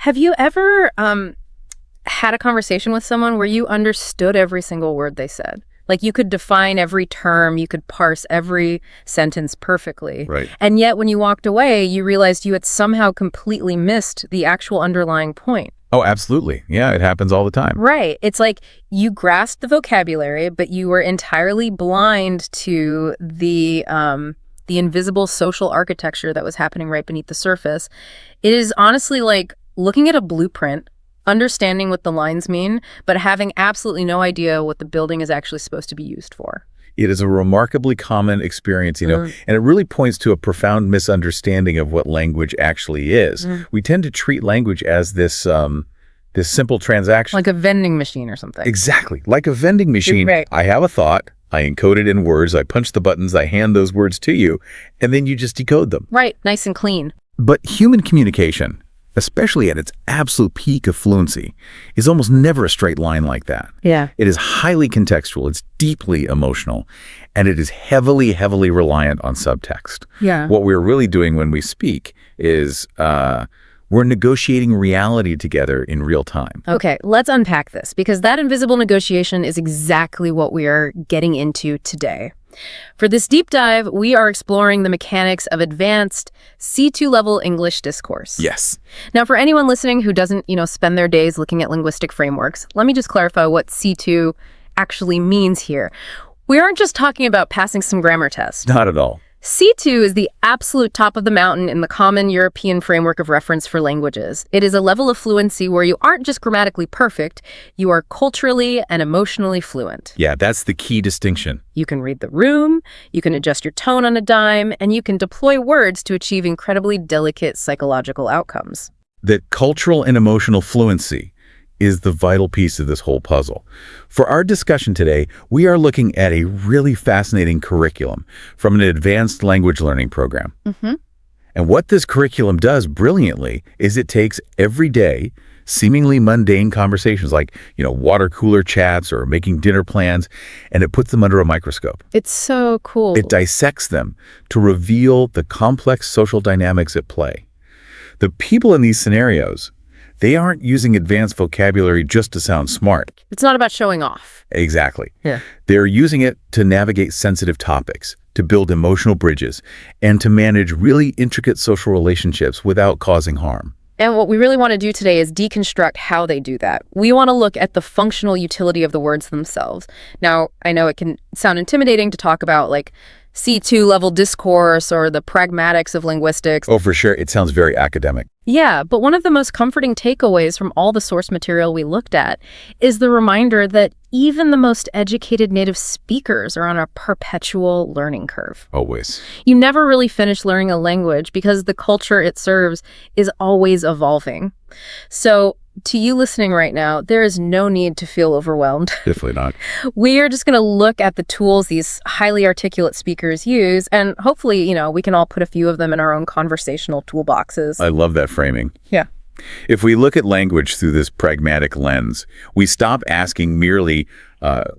Have you ever had a conversation with someone where you understood every single word they said? Like you could define every term, you could parse every sentence perfectly. Right. And yet when you walked away, you realized you had somehow completely missed the actual underlying point. Oh, absolutely. Yeah, it happens all the time. Right. It's like you grasped the vocabulary, but you were entirely blind to the invisible social architecture that was happening right beneath the surface. It is honestly like looking at a blueprint, understanding what the lines mean, but having absolutely no idea what the building is actually supposed to be used for. It is a remarkably common experience, and it really points to a profound misunderstanding of what language actually is. We tend to treat language as this simple transaction. Like a vending machine or something. Exactly. Like a vending machine. Right. I have a thought, I encode it in words, I punch the buttons, I hand those words to you, and then you just decode them. Right. Nice and clean. But human communication, especially at its absolute peak of fluency, is almost never a straight line like that. Yeah. It is highly contextual, it's deeply emotional, and it is heavily, heavily reliant on subtext. Yeah. What we're really doing when we speak is we're negotiating reality together in real time. Okay, let's unpack this, because that invisible negotiation is exactly what we are getting into today. For this deep dive, we are exploring the mechanics of advanced C2 level English discourse. Yes. Now, for anyone listening who doesn't, spend their days looking at linguistic frameworks, let me just clarify what C2 actually means here. We aren't just talking about passing some grammar test. Not at all. C2 is the absolute top of the mountain in the common European framework of reference for languages. It is a level of fluency where you aren't just grammatically perfect, you are culturally and emotionally fluent. Yeah, that's the key distinction. You can read the room, you can adjust your tone on a dime, and you can deploy words to achieve incredibly delicate psychological outcomes. That cultural and emotional fluency is the vital piece of this whole puzzle. For our discussion today, we are looking at a really fascinating curriculum from an advanced language learning program. And what this curriculum does brilliantly is it takes everyday, seemingly mundane conversations like, water cooler chats or making dinner plans, and it puts them under a microscope. It's so cool. It dissects them to reveal the complex social dynamics at play. The people in these scenarios, they aren't using advanced vocabulary just to sound smart. It's not about showing off. Exactly. Yeah. They're using it to navigate sensitive topics, to build emotional bridges, and to manage really intricate social relationships without causing harm. And what we really want to do today is deconstruct how they do that. We want to look at the functional utility of the words themselves. Now, I know it can sound intimidating to talk about like C2 level discourse or the pragmatics of linguistics. Oh, for sure. It sounds very academic. Yeah, but one of the most comforting takeaways from all the source material we looked at is the reminder that even the most educated native speakers are on a perpetual learning curve. Always. You never really finish learning a language because the culture it serves is always evolving. So, to you listening right now, there is no need to feel overwhelmed. Definitely not. We are just going to look at the tools these highly articulate speakers use, and hopefully, we can all put a few of them in our own conversational toolboxes. I love that framing. Yeah. If we look at language through this pragmatic lens, we stop asking merely,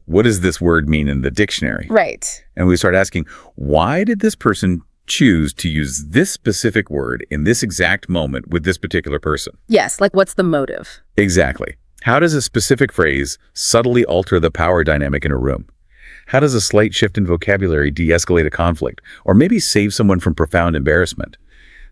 what does this word mean in the dictionary? Right. And we start asking, why did this person choose to use this specific word in this exact moment with this particular person? Yes, like what's the motive? Exactly. How does a specific phrase subtly alter the power dynamic in a room? How does a slight shift in vocabulary de-escalate a conflict, or maybe save someone from profound embarrassment?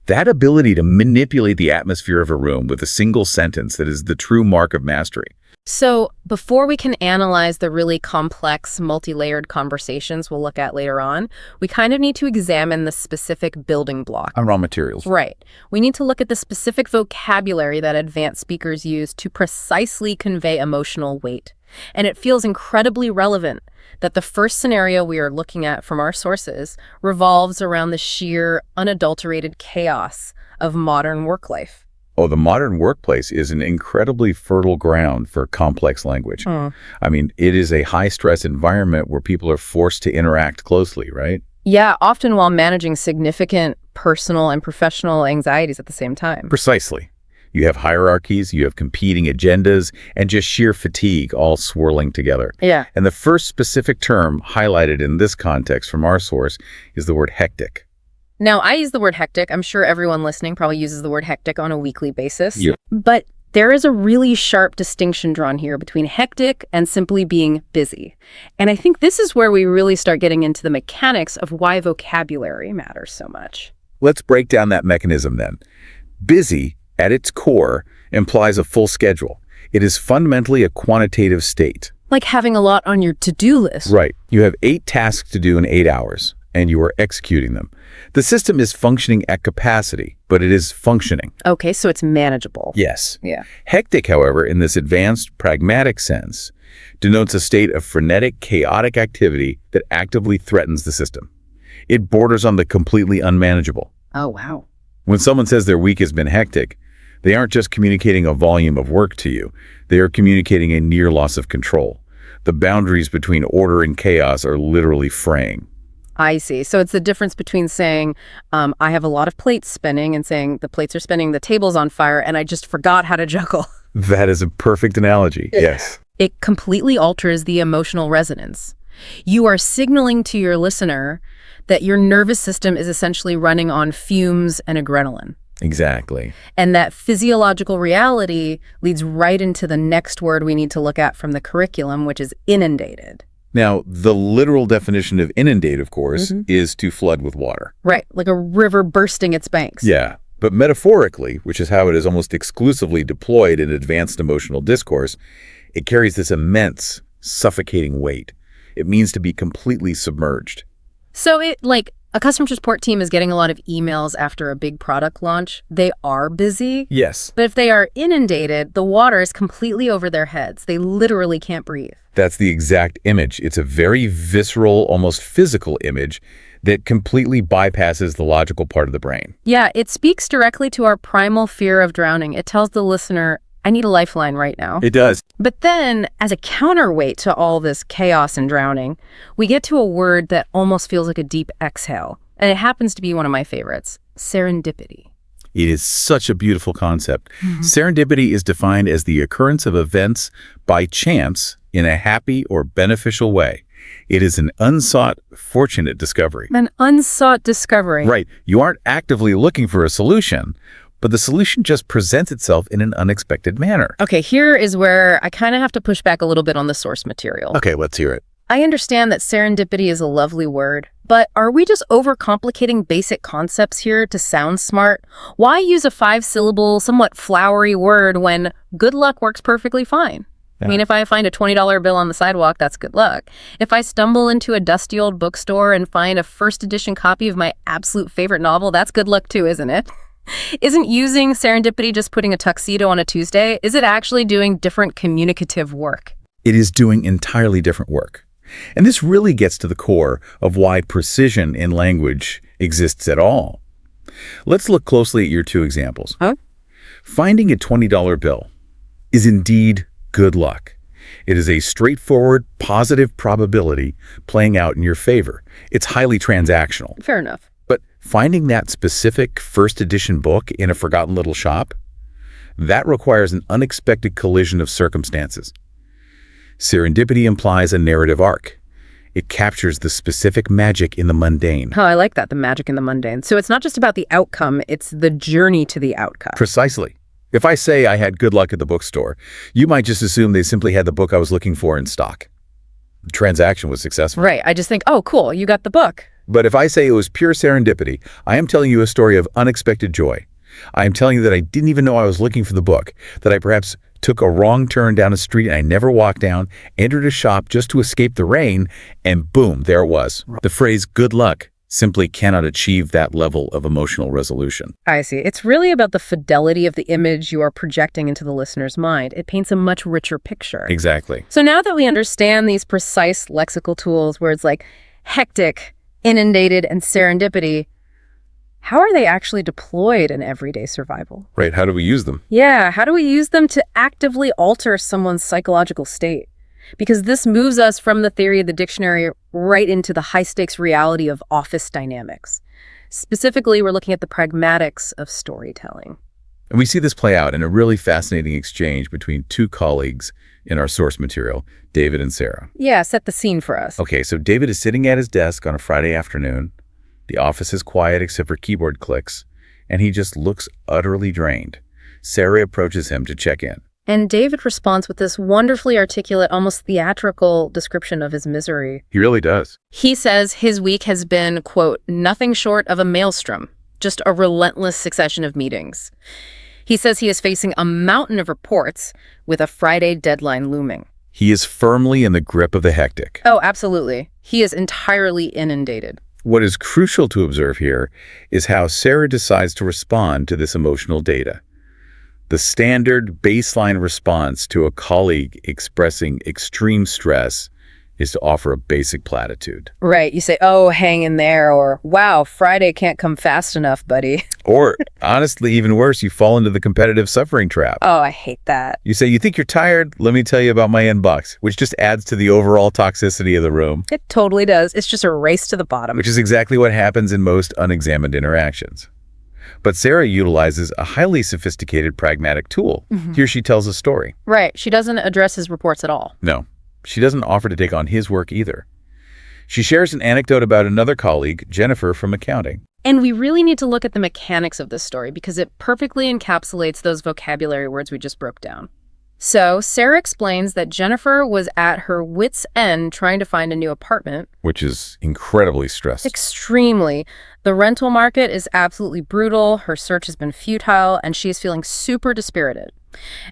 That ability to manipulate the atmosphere of a room with a single sentence that is the true mark of mastery. So before we can analyze the really complex, multi-layered conversations we'll look at later on, we kind of need to examine the specific building block. On raw materials. Right. We need to look at the specific vocabulary that advanced speakers use to precisely convey emotional weight. And it feels incredibly relevant that the first scenario we are looking at from our sources revolves around the sheer, unadulterated chaos of modern work life. Oh, the modern workplace is an incredibly fertile ground for complex language. I mean, it is a high-stress environment where people are forced to interact closely, right? Yeah, often while managing significant personal and professional anxieties at the same time. Precisely. You have hierarchies, you have competing agendas, and just sheer fatigue all swirling together. Yeah. And the first specific term highlighted in this context from our source is the word hectic. Now, I use the word hectic. I'm sure everyone listening probably uses the word hectic on a weekly basis. Yeah. But there is a really sharp distinction drawn here between hectic and simply being busy. And I think this is where we really start getting into the mechanics of why vocabulary matters so much. Let's break down that mechanism then. Busy, at its core, implies a full schedule. It is fundamentally a quantitative state. Like having a lot on your to-do list. Right. You have 8 tasks to do in 8 hours, and you are executing them. The system is functioning at capacity, but it is functioning. Okay, so it's manageable. Yes. Yeah. Hectic, however, in this advanced pragmatic sense, denotes a state of frenetic, chaotic activity that actively threatens the system. It borders on the completely unmanageable. Oh, wow. When someone says their week has been hectic, they aren't just communicating a volume of work to you. They are communicating a near loss of control. The boundaries between order and chaos are literally fraying. I see. So it's the difference between saying, I have a lot of plates spinning, and saying the plates are spinning, the table's on fire, and I just forgot how to juggle. That is a perfect analogy. Yes. It completely alters the emotional resonance. You are signaling to your listener that your nervous system is essentially running on fumes and adrenaline. Exactly. And that physiological reality leads right into the next word we need to look at from the curriculum, which is inundated. Now, the literal definition of inundate, of course, is to flood with water. Right, like a river bursting its banks. Yeah. But metaphorically, which is how it is almost exclusively deployed in advanced emotional discourse, it carries this immense, suffocating weight. It means to be completely submerged. So a customer support team is getting a lot of emails after a big product launch. They are busy. Yes. But if they are inundated, the water is completely over their heads. They literally can't breathe. That's the exact image. It's a very visceral, almost physical image that completely bypasses the logical part of the brain. Yeah, it speaks directly to our primal fear of drowning. It tells the listener, I need a lifeline right now. It does. But then, as a counterweight to all this chaos and drowning, we get to a word that almost feels like a deep exhale. And it happens to be one of my favorites, serendipity. It is such a beautiful concept. Serendipity is defined as the occurrence of events by chance in a happy or beneficial way. It is an unsought, fortunate discovery. An unsought discovery. Right. You aren't actively looking for a solution, but the solution just presents itself in an unexpected manner. Okay, here is where I kind of have to push back a little bit on the source material. Okay, let's hear it. I understand that serendipity is a lovely word, but are we just overcomplicating basic concepts here to sound smart? Why use a 5-syllable, somewhat flowery word when good luck works perfectly fine? Yeah. I mean, if I find a $20 bill on the sidewalk, that's good luck. If I stumble into a dusty old bookstore and find a first edition copy of my absolute favorite novel, that's good luck too, isn't it? Isn't using serendipity just putting a tuxedo on a Tuesday? Is it actually doing different communicative work? It is doing entirely different work. And this really gets to the core of why precision in language exists at all. Let's look closely at your 2 examples. Finding a $20 bill is indeed good luck. It is a straightforward, positive probability playing out in your favor. It's highly transactional. Fair enough. But finding that specific first edition book in a forgotten little shop, that requires an unexpected collision of circumstances. Serendipity implies a narrative arc. It captures the specific magic in the mundane. Oh, I like that, the magic in the mundane. So it's not just about the outcome, it's the journey to the outcome. Precisely. If I say I had good luck at the bookstore, you might just assume they simply had the book I was looking for in stock. The transaction was successful. Right, I just think, oh, cool, you got the book. But if I say it was pure serendipity, I am telling you a story of unexpected joy. I am telling you that I didn't even know I was looking for the book, that I perhaps took a wrong turn down a street and I never walked down, entered a shop just to escape the rain, and boom, there it was. The phrase good luck simply cannot achieve that level of emotional resolution. I see. It's really about the fidelity of the image you are projecting into the listener's mind. It paints a much richer picture. Exactly. So now that we understand these precise lexical tools, words like hectic, inundated, and serendipity, how are they actually deployed in everyday survival? Right, how do we use them? Yeah, how do we use them to actively alter someone's psychological state? Because this moves us from the theory of the dictionary right into the high-stakes reality of office dynamics. Specifically, we're looking at the pragmatics of storytelling. And we see this play out in a really fascinating exchange between 2 colleagues in our source material, David and Sarah. Yeah, set the scene for us. Okay, so David is sitting at his desk on a Friday afternoon, The office is quiet except for keyboard clicks, and he just looks utterly drained. Sarah approaches him to check in. And David responds with this wonderfully articulate, almost theatrical description of his misery. He really does. He says his week has been, quote, nothing short of a maelstrom, just a relentless succession of meetings. He says he is facing a mountain of reports with a Friday deadline looming. He is firmly in the grip of the hectic. Oh, absolutely. He is entirely inundated. What is crucial to observe here is how Sarah decides to respond to this emotional data. The standard baseline response to a colleague expressing extreme stress is to offer a basic platitude. Right. You say, oh, hang in there, or wow, Friday can't come fast enough, buddy. Or, honestly, even worse, you fall into the competitive suffering trap. Oh, I hate that. You say, you think you're tired? Let me tell you about my inbox, which just adds to the overall toxicity of the room. It totally does. It's just a race to the bottom. Which is exactly what happens in most unexamined interactions. But Sarah utilizes a highly sophisticated pragmatic tool. Here she tells a story. Right. She doesn't address his reports at all. No, she doesn't offer to take on his work either. She shares an anecdote about another colleague, Jennifer, from accounting. And we really need to look at the mechanics of this story because it perfectly encapsulates those vocabulary words we just broke down. So Sarah explains that Jennifer was at her wit's end trying to find a new apartment. Which is incredibly stressed. Extremely. The rental market is absolutely brutal, her search has been futile, and she is feeling super dispirited.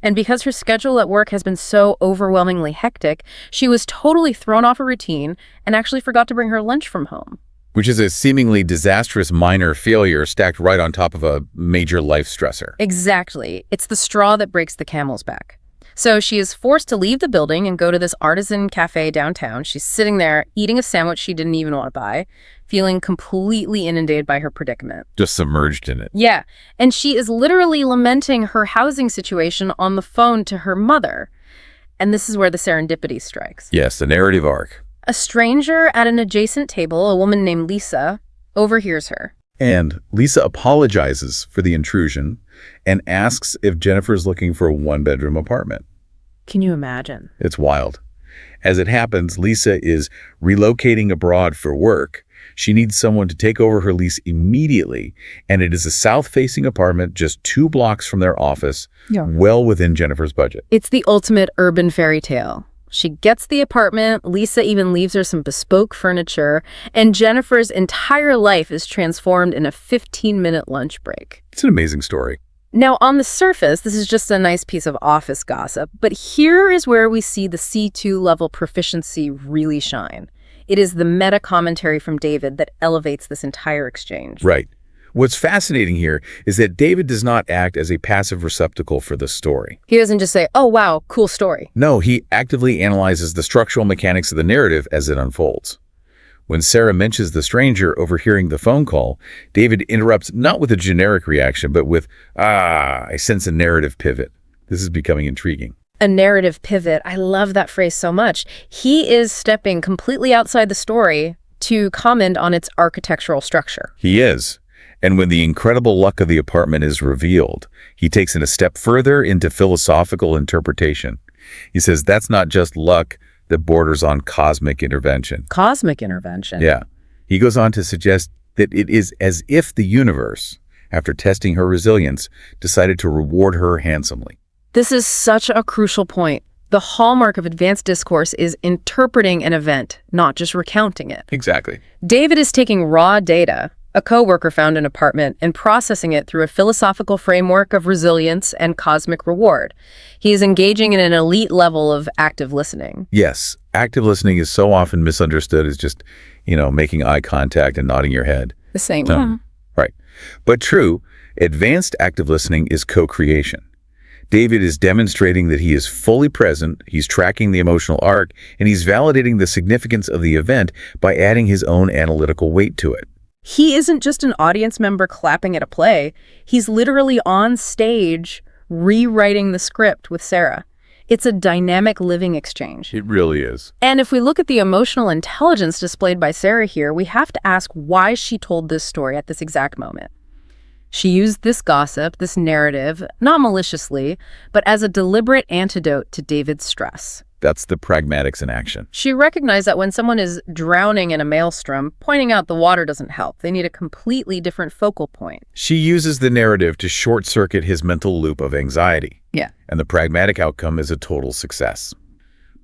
And because her schedule at work has been so overwhelmingly hectic, she was totally thrown off her routine and actually forgot to bring her lunch from home. Which is a seemingly disastrous minor failure stacked right on top of a major life stressor. Exactly. It's the straw that breaks the camel's back. So she is forced to leave the building and go to this artisan cafe downtown. She's sitting there eating a sandwich she didn't even want to buy, feeling completely inundated by her predicament. Just submerged in it. Yeah, and she is literally lamenting her housing situation on the phone to her mother. And this is where the serendipity strikes. Yes, the narrative arc. A stranger at an adjacent table, a woman named Lisa, overhears her. And Lisa apologizes for the intrusion and asks if Jennifer's looking for a one-bedroom apartment. Can you imagine? It's wild. As it happens, Lisa is relocating abroad for work. She needs someone to take over her lease immediately, and it is a south-facing apartment just 2 blocks from their office, well within Jennifer's budget. It's the ultimate urban fairy tale. She gets the apartment, Lisa even leaves her some bespoke furniture, and Jennifer's entire life is transformed in a 15-minute lunch break. It's an amazing story. Now, on the surface, this is just a nice piece of office gossip, but here is where we see the C2 level proficiency really shine. It is the meta commentary from David that elevates this entire exchange. Right. What's fascinating here is that David does not act as a passive receptacle for the story. He doesn't just say, oh, wow, cool story. No, he actively analyzes the structural mechanics of the narrative as it unfolds. When Sarah mentions the stranger overhearing the phone call, David interrupts not with a generic reaction, but with, I sense a narrative pivot. This is becoming intriguing. A narrative pivot. I love that phrase so much. He is stepping completely outside the story to comment on its architectural structure. He is. And when the incredible luck of the apartment is revealed, he takes it a step further into philosophical interpretation. He says that's not just luck that borders on cosmic intervention. Cosmic intervention? Yeah. He goes on to suggest that it is as if the universe, after testing her resilience, decided to reward her handsomely. This is such a crucial point. The hallmark of advanced discourse is interpreting an event, not just recounting it. Exactly. David is taking raw data, a coworker found an apartment, and processing it through a philosophical framework of resilience and cosmic reward. He is engaging in an elite level of active listening. Yes, active listening is so often misunderstood as just, making eye contact and nodding your head. The same. Right. But true, advanced active listening is co-creation. David is demonstrating that he is fully present, he's tracking the emotional arc, and he's validating the significance of the event by adding his own analytical weight to it. He isn't just an audience member clapping at a play. He's literally on stage rewriting the script with Sarah. It's a dynamic living exchange. It really is. And if we look at the emotional intelligence displayed by Sarah here, we have to ask why she told this story at this exact moment. She used this gossip, this narrative, not maliciously, but as a deliberate antidote to David's stress. That's the pragmatics in action. She recognized that when someone is drowning in a maelstrom, pointing out the water doesn't help. They need a completely different focal point. She uses the narrative to short-circuit his mental loop of anxiety. Yeah. And the pragmatic outcome is a total success.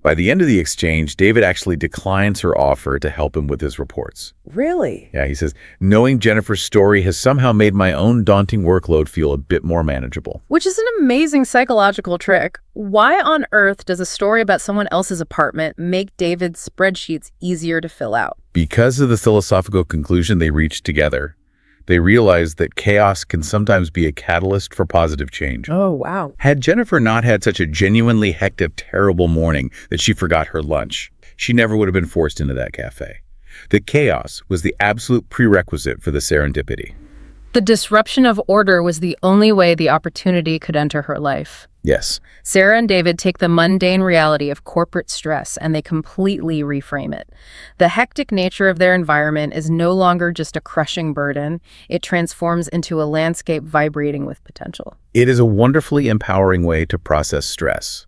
By the end of the exchange, David actually declines her offer to help him with his reports. Really? Yeah, he says, knowing Jennifer's story has somehow made my own daunting workload feel a bit more manageable. Which is an amazing psychological trick. Why on earth does a story about someone else's apartment make David's spreadsheets easier to fill out? Because of the philosophical conclusion they reached together, they realized that chaos can sometimes be a catalyst for positive change. Oh, wow. Had Jennifer not had such a genuinely hectic, terrible morning that she forgot her lunch, she never would have been forced into that cafe. The chaos was the absolute prerequisite for the serendipity. The disruption of order was the only way the opportunity could enter her life. Yes. Sarah and David take the mundane reality of corporate stress and they completely reframe it. The hectic nature of their environment is no longer just a crushing burden. It transforms into a landscape vibrating with potential. It is a wonderfully empowering way to process stress,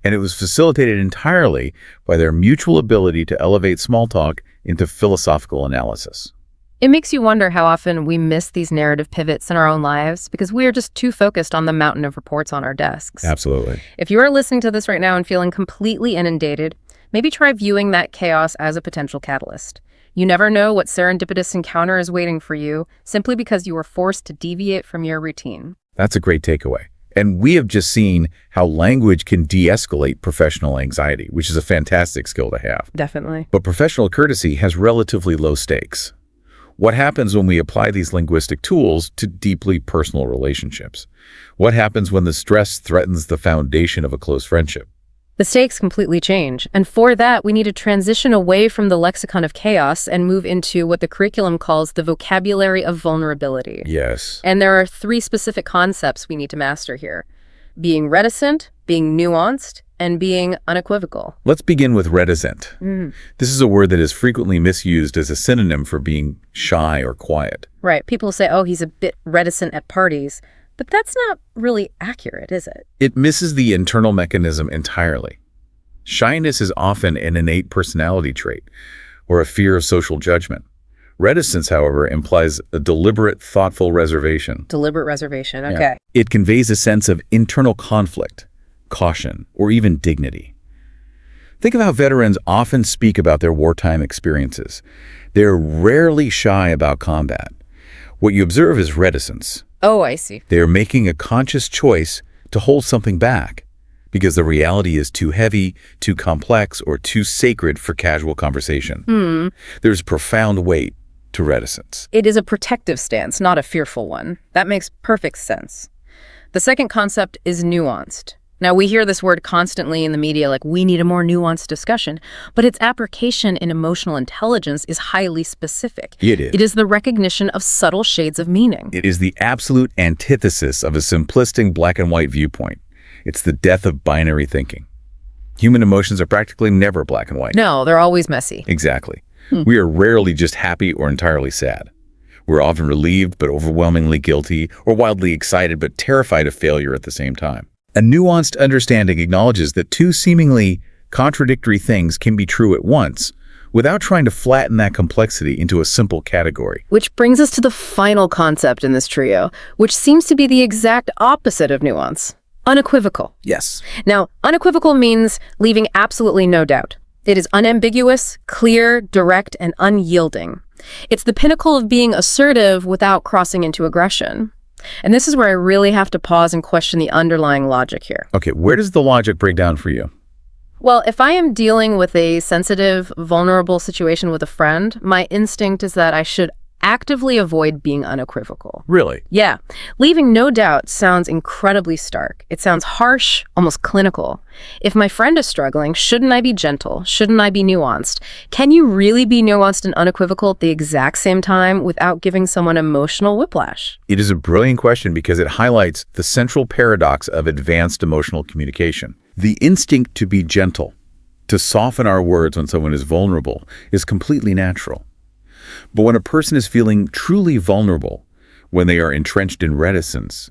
and it was facilitated entirely by their mutual ability to elevate small talk into philosophical analysis. It makes you wonder how often we miss these narrative pivots in our own lives because we are just too focused on the mountain of reports on our desks. Absolutely. If you are listening to this right now and feeling completely inundated, maybe try viewing that chaos as a potential catalyst. You never know what serendipitous encounter is waiting for you simply because you were forced to deviate from your routine. That's a great takeaway. And we have just seen how language can de-escalate professional anxiety, which is a fantastic skill to have. Definitely. But professional courtesy has relatively low stakes. What happens when we apply these linguistic tools to deeply personal relationships? What happens when the stress threatens the foundation of a close friendship? The stakes completely change. And for that, we need to transition away from the lexicon of chaos and move into what the curriculum calls the vocabulary of vulnerability. Yes. And there are 3 specific concepts we need to master here: being reticent, being nuanced, and being unequivocal. Let's begin with reticent. This is a word that is frequently misused as a synonym for being shy or quiet. Right. People say, oh, he's a bit reticent at parties. But that's not really accurate, is it? It misses the internal mechanism entirely. Shyness is often an innate personality trait or a fear of social judgment. Reticence, however, implies a deliberate, thoughtful reservation. Deliberate reservation, okay. Yeah. It conveys a sense of internal conflict, caution, or even dignity. Think of how veterans often speak about their wartime experiences. They're rarely shy about combat. What you observe is reticence. Oh, I see. They are making a conscious choice to hold something back because the reality is too heavy, too complex, or too sacred for casual conversation. There's profound weight to reticence. It is a protective stance, not a fearful one. That makes perfect sense. The second concept is nuanced. Now, we hear this word constantly in the media, like we need a more nuanced discussion, but its application in emotional intelligence is highly specific. It is. It is the recognition of subtle shades of meaning. It is the absolute antithesis of a simplistic black and white viewpoint. It's the death of binary thinking. Human emotions are practically never black and white. No, they're always messy. Exactly. We are rarely just happy or entirely sad. We're often relieved but overwhelmingly guilty, or wildly excited but terrified of failure at the same time. A nuanced understanding acknowledges that 2 seemingly contradictory things can be true at once without trying to flatten that complexity into a simple category. Which brings us to the final concept in this trio, which seems to be the exact opposite of nuance: unequivocal. Yes. Now, unequivocal means leaving absolutely no doubt. It is unambiguous, clear, direct, and unyielding. It's the pinnacle of being assertive without crossing into aggression. And this is where I really have to pause and question the underlying logic here. Okay, where does the logic break down for you? Well, if I am dealing with a sensitive, vulnerable situation with a friend, my instinct is that I should actively avoid being unequivocal. Really? Yeah. Leaving no doubt sounds incredibly stark. It sounds harsh, almost clinical. If my friend is struggling, shouldn't I be gentle? Shouldn't I be nuanced? Can you really be nuanced and unequivocal at the exact same time without giving someone emotional whiplash? It is a brilliant question because it highlights the central paradox of advanced emotional communication. The instinct to be gentle, to soften our words when someone is vulnerable, is completely natural. But when a person is feeling truly vulnerable, when they are entrenched in reticence,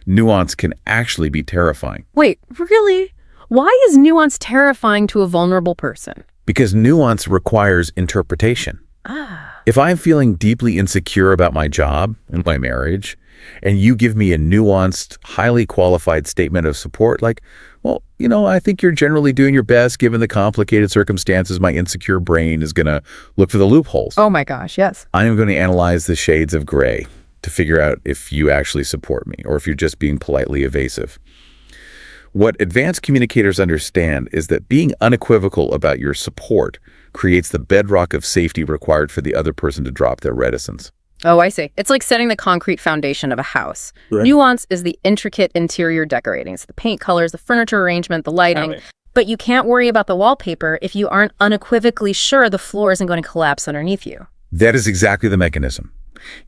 nuance can actually be terrifying. Wait, really? Why is nuance terrifying to a vulnerable person? Because nuance requires interpretation. Ah, If I'm feeling deeply insecure about my job and my marriage, and you give me a nuanced, highly qualified statement of support, like, well, I think you're generally doing your best given the complicated circumstances, my insecure brain is going to look for the loopholes. oh my gosh, yes. I am going to analyze the shades of gray to figure out if you actually support me or if you're just being politely evasive. What advanced communicators understand is that being unequivocal about your support creates the bedrock of safety required for the other person to drop their reticence. Oh, I see. It's like setting the concrete foundation of a house. Right. Nuance is the intricate interior decorating, so the paint colors, the furniture arrangement, the lighting. Right. But you can't worry about the wallpaper if you aren't unequivocally sure the floor isn't going to collapse underneath you. That is exactly the mechanism.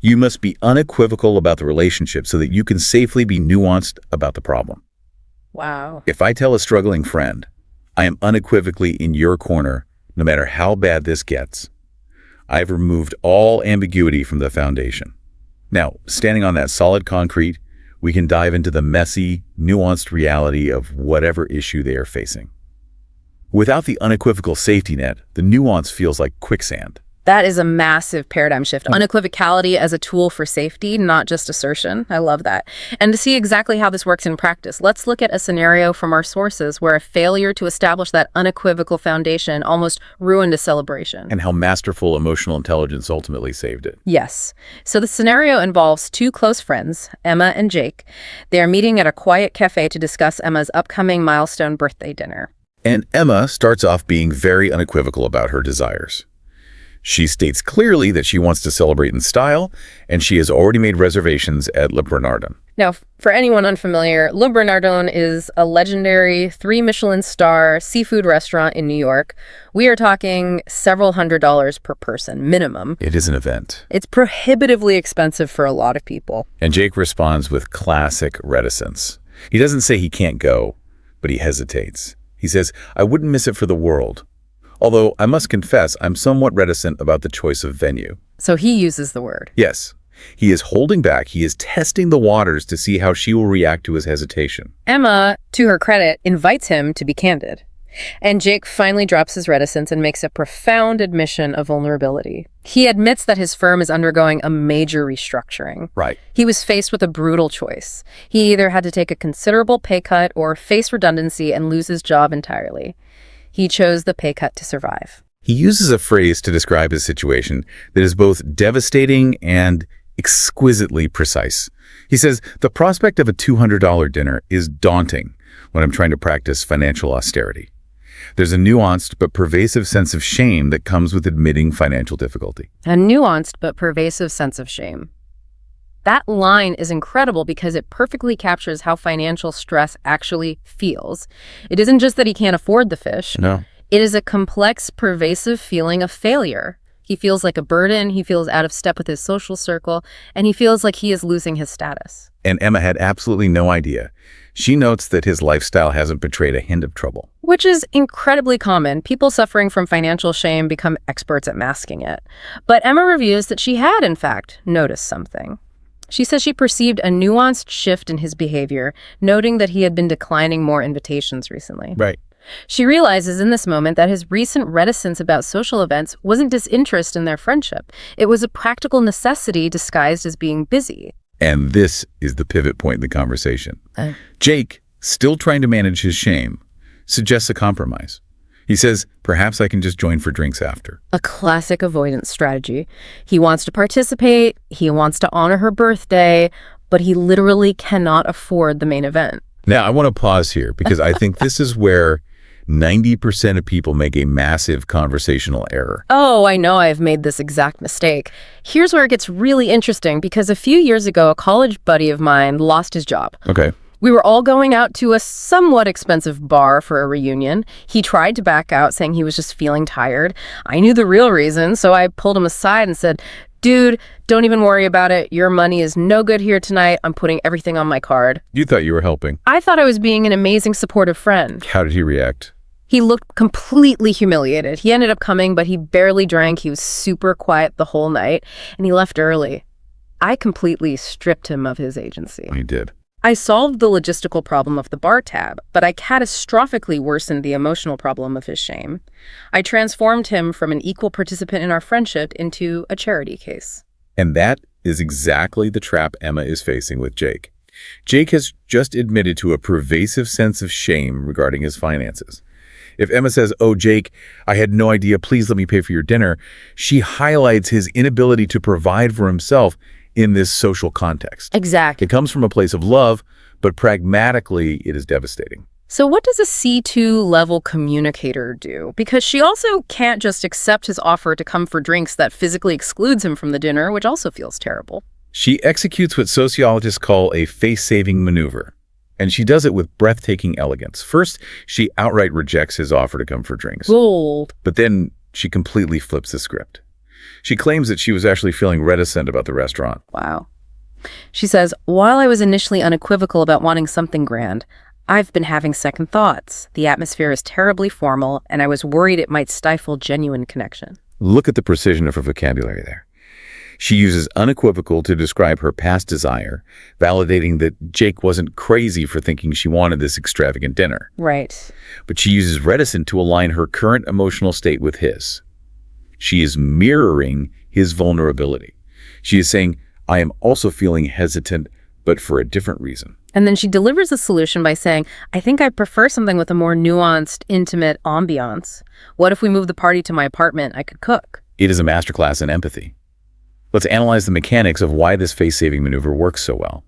You must be unequivocal about the relationship so that you can safely be nuanced about the problem. Wow. If I tell a struggling friend, I am unequivocally in your corner, no matter how bad this gets, I've removed all ambiguity from the foundation. Now, standing on that solid concrete, we can dive into the messy, nuanced reality of whatever issue they are facing. Without the unequivocal safety net, the nuance feels like quicksand. That is a massive paradigm shift. Unequivocality as a tool for safety, not just assertion. I love that. And to see exactly how this works in practice, let's look at a scenario from our sources where a failure to establish that unequivocal foundation almost ruined a celebration. And how masterful emotional intelligence ultimately saved it. Yes. So the scenario involves two close friends, Emma and Jake. They are meeting at a quiet cafe to discuss Emma's upcoming milestone birthday dinner. And Emma starts off being very unequivocal about her desires. She states clearly that she wants to celebrate in style, and she has already made reservations at Le Bernardin. Now, for anyone unfamiliar, Le Bernardin is a legendary 3-Michelin-star seafood restaurant in New York. We are talking several $100s per person, minimum. It is an event. It's prohibitively expensive for a lot of people. And Jake responds with classic reticence. He doesn't say he can't go, but he hesitates. He says, I wouldn't miss it for the world. Although I must confess, I'm somewhat reticent about the choice of venue. So he uses the word. Yes, he is holding back. He is testing the waters to see how she will react to his hesitation. Emma, to her credit, invites him to be candid. And Jake finally drops his reticence and makes a profound admission of vulnerability. He admits that his firm is undergoing a major restructuring. Right. He was faced with a brutal choice. He either had to take a considerable pay cut or face redundancy and lose his job entirely. He chose the pay cut to survive. He uses a phrase to describe his situation that is both devastating and exquisitely precise. He says, the prospect of a $200 dinner is daunting when I'm trying to practice financial austerity. There's a nuanced but pervasive sense of shame that comes with admitting financial difficulty. A nuanced but pervasive sense of shame. That line is incredible because it perfectly captures how financial stress actually feels. It isn't just that he can't afford the fish. No. It is a complex, pervasive feeling of failure. He feels like a burden, he feels out of step with his social circle, and he feels like he is losing his status. And Emma had absolutely no idea. She notes that his lifestyle hasn't betrayed a hint of trouble. Which is incredibly common. People suffering from financial shame become experts at masking it. But Emma reviews that she had, in fact, noticed something. She says she perceived a nuanced shift in his behavior, noting that he had been declining more invitations recently. Right. She realizes in this moment that his recent reticence about social events wasn't disinterest in their friendship. It was a practical necessity disguised as being busy. And this is the pivot point in the conversation. Jake, still trying to manage his shame, suggests a compromise. He says, perhaps I can just join for drinks after. A classic avoidance strategy. He wants to participate, he wants to honor her birthday, but he literally cannot afford the main event. Now, I want to pause here because I think this is where 90% of people make a massive conversational error. Oh, I know I've made this exact mistake. Here's where it gets really interesting because a few years ago, a college buddy of mine lost his job. Okay. We were all going out to a somewhat expensive bar for a reunion. He tried to back out, saying he was just feeling tired. I knew the real reason, so I pulled him aside and said, dude, don't even worry about it. Your money is no good here tonight. I'm putting everything on my card. You thought you were helping. I thought I was being an amazing, supportive friend. How did he react? He looked completely humiliated. He ended up coming, but he barely drank. He was super quiet the whole night, and he left early. I completely stripped him of his agency. He did. I solved the logistical problem of the bar tab, but I catastrophically worsened the emotional problem of his shame. I transformed him from an equal participant in our friendship into a charity case. And that is exactly the trap Emma is facing with Jake. Jake has just admitted to a pervasive sense of shame regarding his finances. If Emma says, "Oh, Jake, I had no idea, please let me pay for your dinner," she highlights his inability to provide for himself in this social context. Exactly. It comes from a place of love, but pragmatically, it is devastating. So what does a C2 level communicator do? Because she also can't just accept his offer to come for drinks that physically excludes him from the dinner, which also feels terrible. She executes what sociologists call a face-saving maneuver, and she does it with breathtaking elegance. First, she outright rejects his offer to come for drinks. Bold. But then she completely flips the script. She claims that she was actually feeling reticent about the restaurant. Wow. She says, "While I was initially unequivocal about wanting something grand, I've been having second thoughts. The atmosphere is terribly formal, and I was worried it might stifle genuine connection." Look at the precision of her vocabulary there. She uses unequivocal to describe her past desire, validating that Jake wasn't crazy for thinking she wanted this extravagant dinner. Right. But she uses reticent to align her current emotional state with his. She is mirroring his vulnerability. She is saying, "I am also feeling hesitant, but for a different reason." And then she delivers a solution by saying, "I think I prefer something with a more nuanced, intimate ambiance. What if we move the party to my apartment? I could cook." It is a masterclass in empathy. Let's analyze the mechanics of why this face-saving maneuver works so well.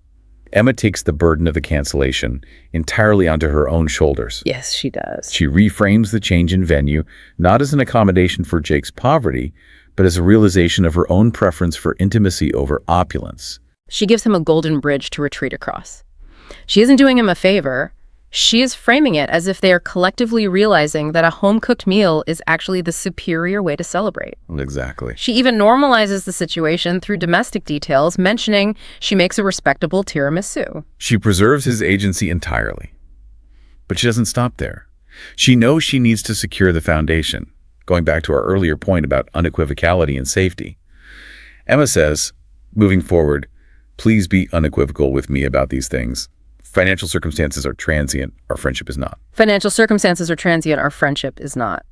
Emma takes the burden of the cancellation entirely onto her own shoulders. Yes, she does. She reframes the change in venue, not as an accommodation for Jake's poverty, but as a realization of her own preference for intimacy over opulence. She gives him a golden bridge to retreat across. She isn't doing him a favor. She is framing it as if they are collectively realizing that a home-cooked meal is actually the superior way to celebrate. Exactly. She even normalizes the situation through domestic details, mentioning she makes a respectable tiramisu. She preserves his agency entirely. But she doesn't stop there. She knows she needs to secure the foundation, going back to our earlier point about unequivocality and safety. Emma says, moving forward, "Please be unequivocal with me about these things. Financial circumstances are transient. Our friendship is not." Financial circumstances are transient. Our friendship is not.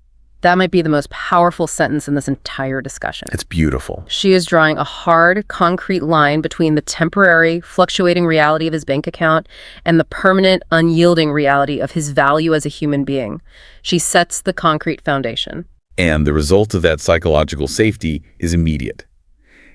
That might be the most powerful sentence in this entire discussion. It's beautiful. She is drawing a hard, concrete line between the temporary, fluctuating reality of his bank account and the permanent, unyielding reality of his value as a human being. She sets the concrete foundation. And the result of that psychological safety is immediate.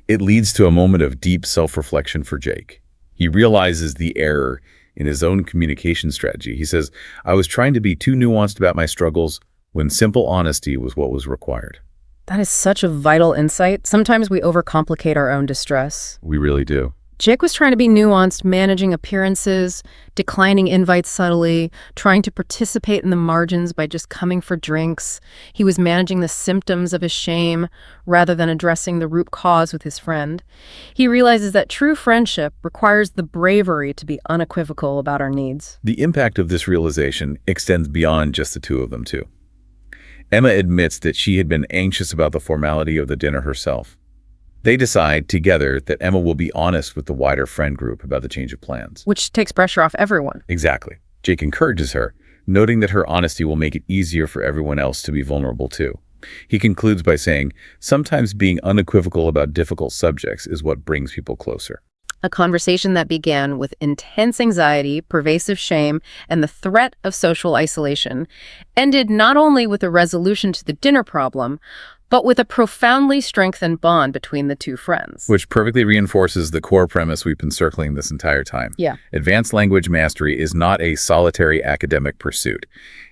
It leads to a moment of deep self-reflection for Jake. He realizes the error in his own communication strategy. He says, "I was trying to be too nuanced about my struggles when simple honesty was what was required." That is such a vital insight. Sometimes we overcomplicate our own distress. We really do. Jake was trying to be nuanced, managing appearances, declining invites subtly, trying to participate in the margins by just coming for drinks. He was managing the symptoms of his shame rather than addressing the root cause with his friend. He realizes that true friendship requires the bravery to be unequivocal about our needs. The impact of this realization extends beyond just the two of them, too. Emma admits that she had been anxious about the formality of the dinner herself. They decide together that Emma will be honest with the wider friend group about the change of plans. Which takes pressure off everyone. Exactly. Jake encourages her, noting that her honesty will make it easier for everyone else to be vulnerable too. He concludes by saying, "Sometimes being unequivocal about difficult subjects is what brings people closer." A conversation that began with intense anxiety, pervasive shame, and the threat of social isolation ended not only with a resolution to the dinner problem, but with a profoundly strengthened bond between the two friends. Which perfectly reinforces the core premise we've been circling this entire time. Yeah. Advanced language mastery is not a solitary academic pursuit.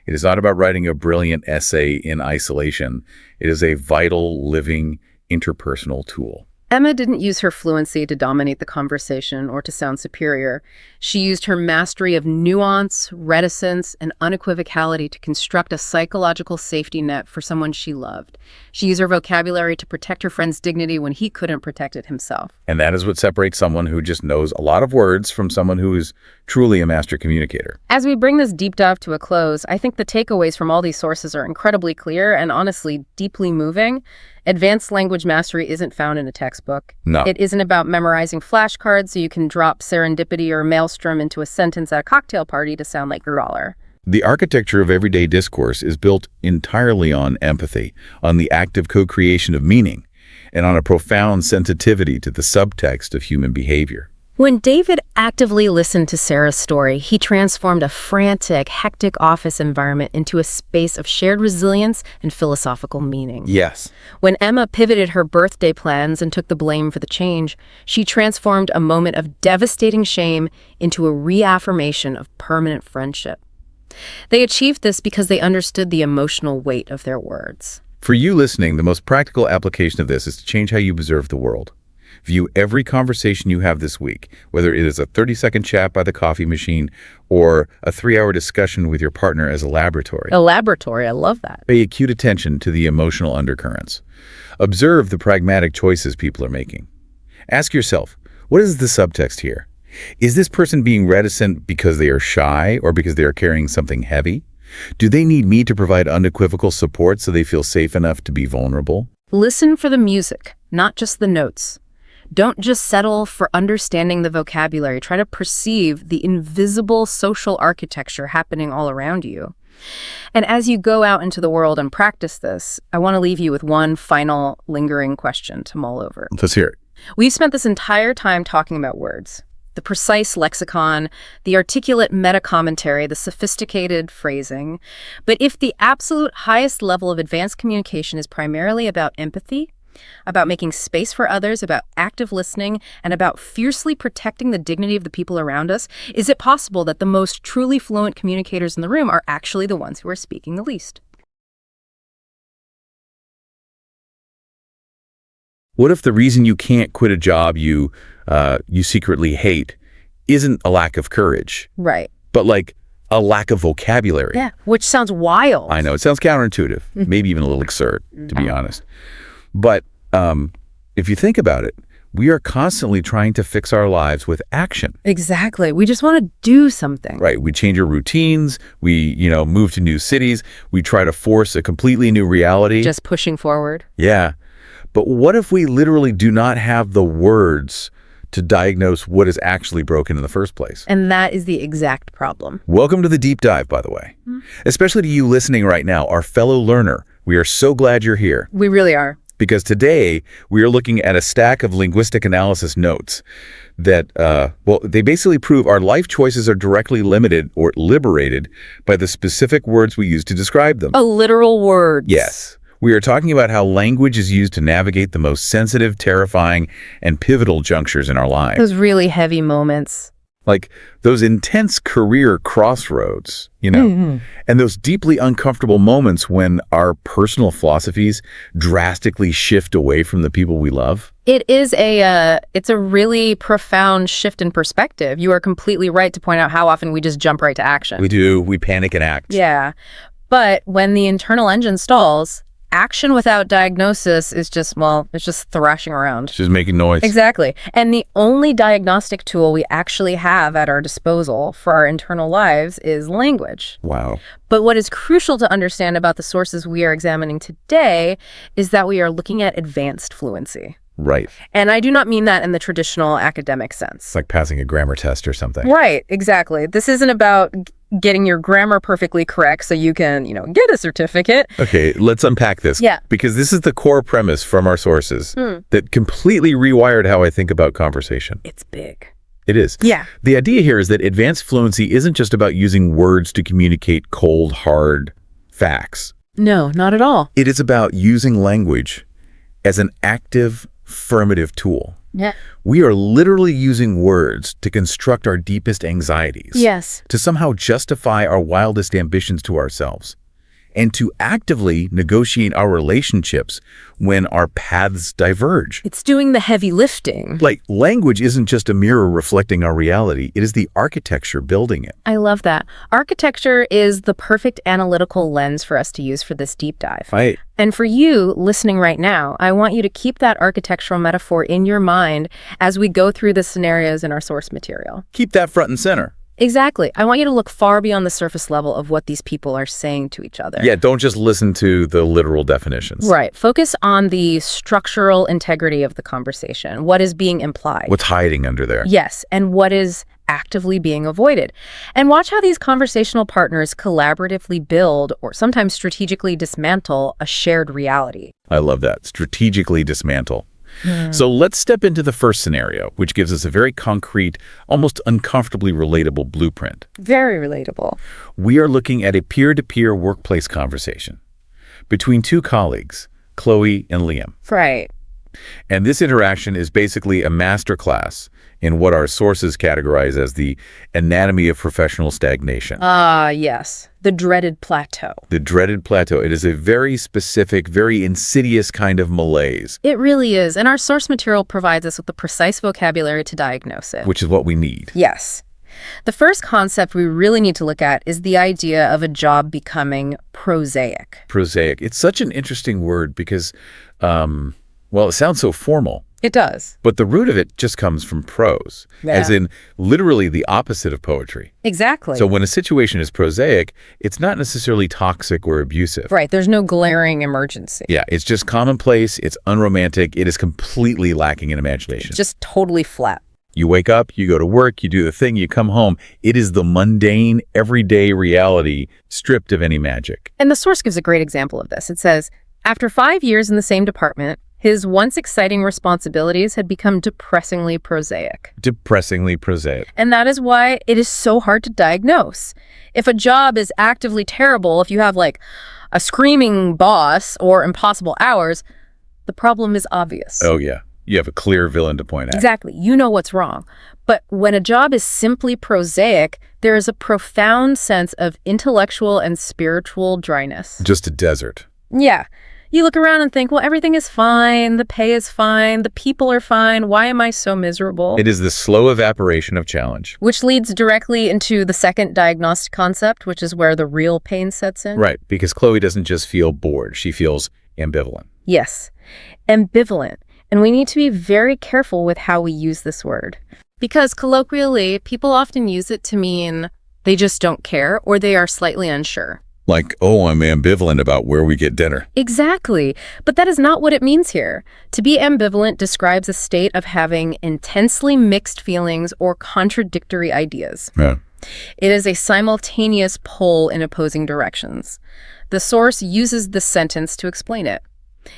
It is not about writing a brilliant essay in isolation. It is a vital, living, interpersonal tool. Emma didn't use her fluency to dominate the conversation or to sound superior. She used her mastery of nuance, reticence, and unequivocality to construct a psychological safety net for someone she loved. She used her vocabulary to protect her friend's dignity when he couldn't protect it himself. And that is what separates someone who just knows a lot of words from someone who is truly a master communicator. As we bring this deep dive to a close, I think the takeaways from all these sources are incredibly clear and honestly deeply moving. Advanced language mastery isn't found in a textbook. No. It isn't about memorizing flashcards so you can drop serendipity or maelstrom into a sentence at a cocktail party to sound like Grudaler. The architecture of everyday discourse is built entirely on empathy, on the active co-creation of meaning, and on a profound sensitivity to the subtext of human behavior. When David actively listened to Sarah's story, he transformed a frantic, hectic office environment into a space of shared resilience and philosophical meaning. Yes. When Emma pivoted her birthday plans and took the blame for the change, she transformed a moment of devastating shame into a reaffirmation of permanent friendship. They achieved this because they understood the emotional weight of their words. For you listening, the most practical application of this is to change how you observe the world. View every conversation you have this week, whether it is a 30-second chat by the coffee machine or a 3-hour discussion with your partner, as a laboratory. A laboratory, I love that. Pay acute attention to the emotional undercurrents. Observe the pragmatic choices people are making. Ask yourself, what is the subtext here? Is this person being reticent because they are shy or because they are carrying something heavy? Do they need me to provide unequivocal support so they feel safe enough to be vulnerable? Listen for the music, not just the notes. Don't just settle for understanding the vocabulary. Try to perceive the invisible social architecture happening all around you. And as you go out into the world and practice this, I want to leave you with one final lingering question to mull over. Let's hear it. We've spent this entire time talking about words. The precise lexicon, the articulate meta-commentary, the sophisticated phrasing. But if the absolute highest level of advanced communication is primarily about empathy, about making space for others, about active listening, and about fiercely protecting the dignity of the people around us, is it possible that the most truly fluent communicators in the room are actually the ones who are speaking the least? What if the reason you can't quit a job you secretly hate isn't a lack of courage, Right. but like a lack of vocabulary? Yeah, which sounds wild. I know, it sounds counterintuitive, maybe even a little absurd, to be honest. But if you think about it, we are constantly trying to fix our lives with action. Exactly. We just want to do something. Right. We change our routines. We, move to new cities. We try to force a completely new reality. Just pushing forward. Yeah. But what if we literally do not have the words to diagnose what is actually broken in the first place? And that is the exact problem. Welcome to the deep dive, by the way. Especially to you listening right now, our fellow learner. We are so glad you're here. We really are. Because today we are looking at a stack of linguistic analysis notes that, they basically prove our life choices are directly limited or liberated by the specific words we use to describe them. A literal words. Yes. We are talking about how language is used to navigate the most sensitive, terrifying, and pivotal junctures in our lives. Those really heavy moments. Like those intense career crossroads, and those deeply uncomfortable moments when our personal philosophies drastically shift away from the people we love. It's a really profound shift in perspective. You are completely right to point out how often we just jump right to action. We do. We panic and act. Yeah. But when the internal engine stalls, action without diagnosis is just thrashing around. It's just making noise. Exactly. And the only diagnostic tool we actually have at our disposal for our internal lives is language. Wow. But what is crucial to understand about the sources we are examining today is that we are looking at advanced fluency. Right. And I do not mean that in the traditional academic sense. It's like passing a grammar test or something. Right, exactly. This isn't about getting your grammar perfectly correct so you can, get a certificate. Okay, let's unpack this. Yeah. Because this is the core premise from our sources that completely rewired how I think about conversation. It's big. It is. Yeah. The idea here is that advanced fluency isn't just about using words to communicate cold, hard facts. No, not at all. It is about using language as an active, formative tool. Yeah. We are literally using words to construct our deepest anxieties. Yes. To somehow justify our wildest ambitions to ourselves. And to actively negotiate our relationships when our paths diverge. It's doing the heavy lifting. Like, language isn't just a mirror reflecting our reality. It is the architecture building it. I love that. Architecture is the perfect analytical lens for us to use for this deep dive. Right. And for you listening right now, I want you to keep that architectural metaphor in your mind as we go through the scenarios in our source material. Keep that front and center. Exactly. I want you to look far beyond the surface level of what these people are saying to each other. Yeah, don't just listen to the literal definitions. Right. Focus on the structural integrity of the conversation. What is being implied? What's hiding under there? Yes, and what is actively being avoided. And watch how these conversational partners collaboratively build or sometimes strategically dismantle a shared reality. I love that. Strategically dismantle. So let's step into the first scenario, which gives us a very concrete, almost uncomfortably relatable blueprint. Very relatable. We are looking at a peer-to-peer workplace conversation between two colleagues, Chloe and Liam. Right. And this interaction is basically a masterclass in what our sources categorize as the anatomy of professional stagnation. Yes. The dreaded plateau. The dreaded plateau. It is a very specific, very insidious kind of malaise. It really is. And our source material provides us with the precise vocabulary to diagnose it. Which is what we need. Yes. The first concept we really need to look at is the idea of a job becoming prosaic. Prosaic. It's such an interesting word because, well, it sounds so formal. It does. But the root of it just comes from prose, as in literally the opposite of poetry. Exactly. So when a situation is prosaic, it's not necessarily toxic or abusive. Right. There's no glaring emergency. Yeah, it's just commonplace, it's unromantic, it is completely lacking in imagination. It's just totally flat. You wake up, you go to work, you do the thing, you come home. It is the mundane, everyday reality stripped of any magic. And the source gives a great example of this. It says, after 5 years in the same department, his once exciting responsibilities had become depressingly prosaic. Depressingly prosaic. And that is why it is so hard to diagnose. If a job is actively terrible, if you have like a screaming boss or impossible hours, the problem is obvious. Oh, yeah. You have a clear villain to point at. Exactly. You know what's wrong. But when a job is simply prosaic, there is a profound sense of intellectual and spiritual dryness. Just a desert. Yeah. You look around and think, well, everything is fine, the pay is fine, the people are fine, why am I so miserable? It is the slow evaporation of challenge. Which leads directly into the second diagnostic concept, which is where the real pain sets in. Right, because Chloe doesn't just feel bored, she feels ambivalent. Yes, ambivalent. And we need to be very careful with how we use this word. Because colloquially, people often use it to mean they just don't care or they are slightly unsure. Like, oh, I'm ambivalent about where we get dinner. Exactly. But that is not what it means here. To be ambivalent describes a state of having intensely mixed feelings or contradictory ideas. Yeah. It is a simultaneous pull in opposing directions. The source uses this sentence to explain it.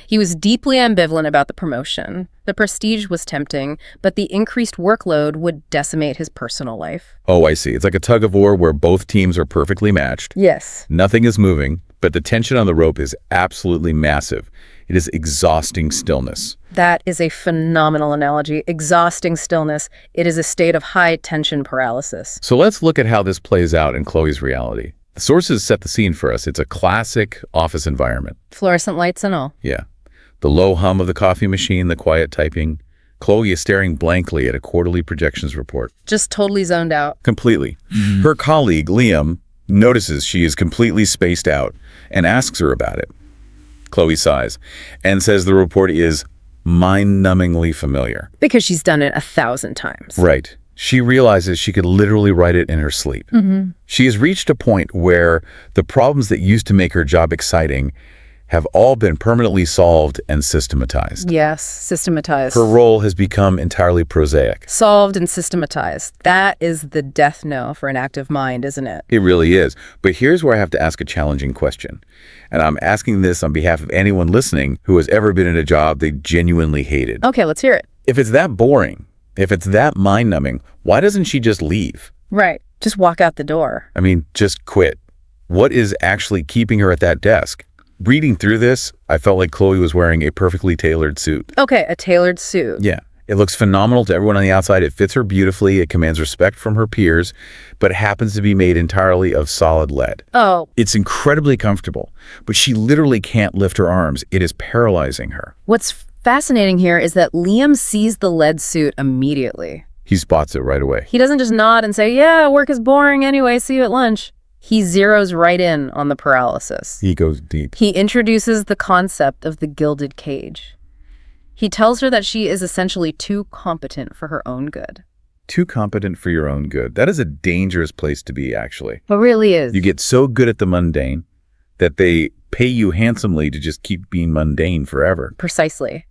He was deeply ambivalent about the promotion. The prestige was tempting, but the increased workload would decimate his personal life. Oh, I see. It's like a tug of war where both teams are perfectly matched. Yes. Nothing is moving, but the tension on the rope is absolutely massive. It is exhausting stillness. That is a phenomenal analogy. Exhausting stillness. It is a state of high tension paralysis. So let's look at how this plays out in Chloe's reality. The sources set the scene for us. It's a classic office environment. Fluorescent lights and all. Yeah. The low hum of the coffee machine, the quiet typing. Chloe is staring blankly at a quarterly projections report. Just totally zoned out. Completely. Her colleague, Liam, notices she is completely spaced out and asks her about it. Chloe sighs and says the report is mind-numbingly familiar. Because she's done it 1,000 times. Right. She realizes she could literally write it in her sleep. She has reached a point where the problems that used to make her job exciting have all been permanently solved and systematized. Yes, systematized. Her role has become entirely prosaic. Solved and systematized. That is the death knell for an active mind, isn't it? It really is. But here's where I have to ask a challenging question. And I'm asking this on behalf of anyone listening who has ever been in a job they genuinely hated. Okay, let's hear it. If it's that boring, if it's that mind-numbing, why doesn't she just leave? Right. Just walk out the door. I mean, just quit. What is actually keeping her at that desk? Reading through this, I felt like Chloe was wearing a perfectly tailored suit. Okay, a tailored suit. Yeah. It looks phenomenal to everyone on the outside. It fits her beautifully. It commands respect from her peers, but it happens to be made entirely of solid lead. Oh. It's incredibly comfortable, but she literally can't lift her arms. It is paralyzing her. What's fascinating here is that Liam sees the lead suit immediately. He spots it right away. He doesn't just nod and say, yeah, work is boring anyway, see you at lunch. He zeroes right in on the paralysis. He goes deep. He introduces the concept of the gilded cage. He tells her that she is essentially too competent for her own good. Too competent for your own good. That is a dangerous place to be, actually. It really is. You get so good at the mundane that they pay you handsomely to just keep being mundane forever. Precisely.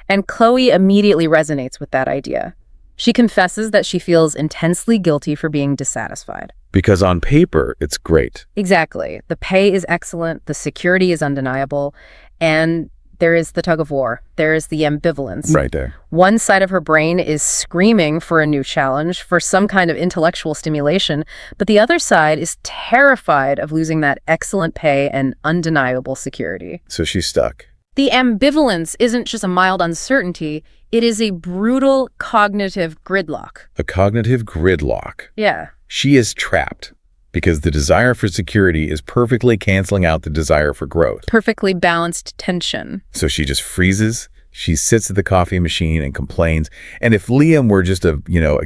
And Chloe immediately resonates with that idea. She confesses that she feels intensely guilty for being dissatisfied. Because on paper, it's great. Exactly. The pay is excellent, the security is undeniable, and there is the tug of war. There is the ambivalence. Right there. One side of her brain is screaming for a new challenge, for some kind of intellectual stimulation, but the other side is terrified of losing that excellent pay and undeniable security. So she's stuck. The ambivalence isn't just a mild uncertainty, it is a brutal cognitive gridlock. A cognitive gridlock. Yeah. She is trapped because the desire for security is perfectly canceling out the desire for growth. Perfectly balanced tension. So she just freezes. She sits at the coffee machine and complains. And if Liam were just a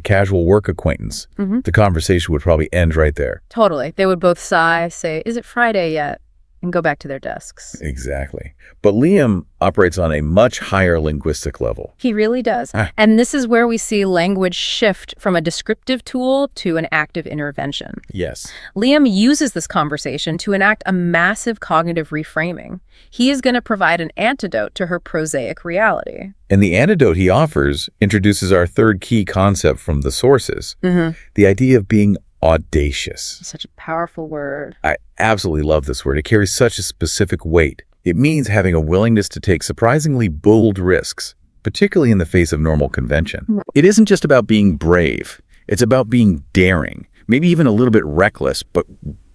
casual work acquaintance, the conversation would probably end right there. Totally. They would both sigh, say, "Is it Friday yet?" and go back to their desks. Exactly. But Liam operates on a much higher linguistic level. He really does. And this is where we see language shift from a descriptive tool to an active intervention. Yes. Liam uses this conversation to enact a massive cognitive reframing. He is going to provide an antidote to her prosaic reality. And the antidote he offers introduces our third key concept from the sources, the idea of being audacious. Such a powerful word. I absolutely love this word. It carries such a specific weight. It means having a willingness to take surprisingly bold risks, particularly in the face of normal convention. It isn't just about being brave. It's about being daring, maybe even a little bit reckless, but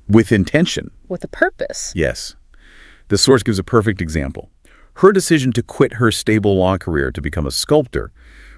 with intention. With a purpose. Yes. The source gives a perfect example. Her decision to quit her stable law career to become a sculptor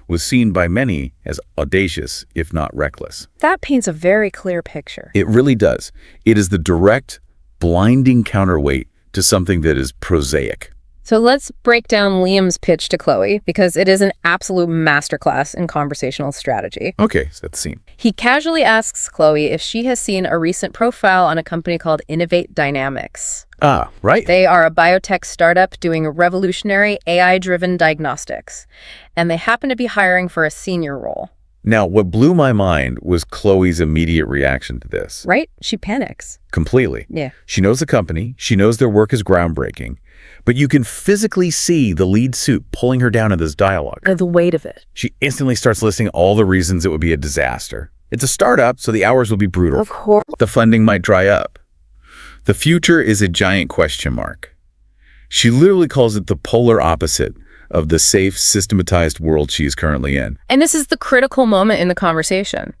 was seen by many as audacious, if not reckless. That paints a very clear picture. It really does. It is the direct, blinding counterweight to something that is prosaic. So let's break down Liam's pitch to Chloe, because it is an absolute masterclass in conversational strategy. Okay, set the scene. He casually asks Chloe if she has seen a recent profile on a company called Innovate Dynamics. Ah, right. They are a biotech startup doing revolutionary AI-driven diagnostics, and they happen to be hiring for a senior role. Now, what blew my mind was Chloe's immediate reaction to this. Right? She panics. Completely. Yeah. She knows the company. She knows their work is groundbreaking. But you can physically see the lead suit pulling her down in this dialogue. The weight of it. She instantly starts listing all the reasons it would be a disaster. It's a startup, so the hours will be brutal. Of course. The funding might dry up. The future is a giant question mark. She literally calls it the polar opposite of the safe, systematized world she is currently in. And this is the critical moment in the conversation.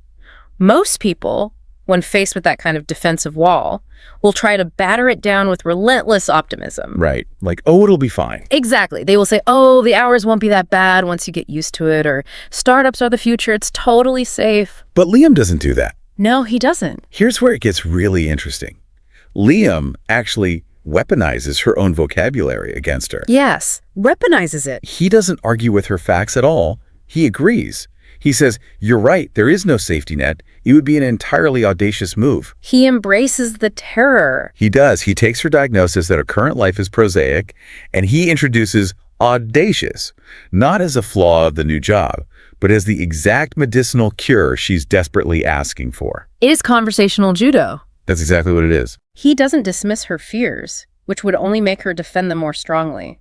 Most people, when faced with that kind of defensive wall, will try to batter it down with relentless optimism. Right. Like, oh, it'll be fine. Exactly. They will say, oh, the hours won't be that bad once you get used to it, or startups are the future, it's totally safe. But Liam doesn't do that. No, he doesn't. Here's where it gets really interesting. Liam actually weaponizes her own vocabulary against her. Yes, weaponizes it. He doesn't argue with her facts at all. He agrees. He says, you're right, there is no safety net. It would be an entirely audacious move. He embraces the terror. He does. He takes her diagnosis that her current life is prosaic, and he introduces audacious, not as a flaw of the new job, but as the exact medicinal cure she's desperately asking for. It is conversational judo. That's exactly what it is. He doesn't dismiss her fears, which would only make her defend them more strongly.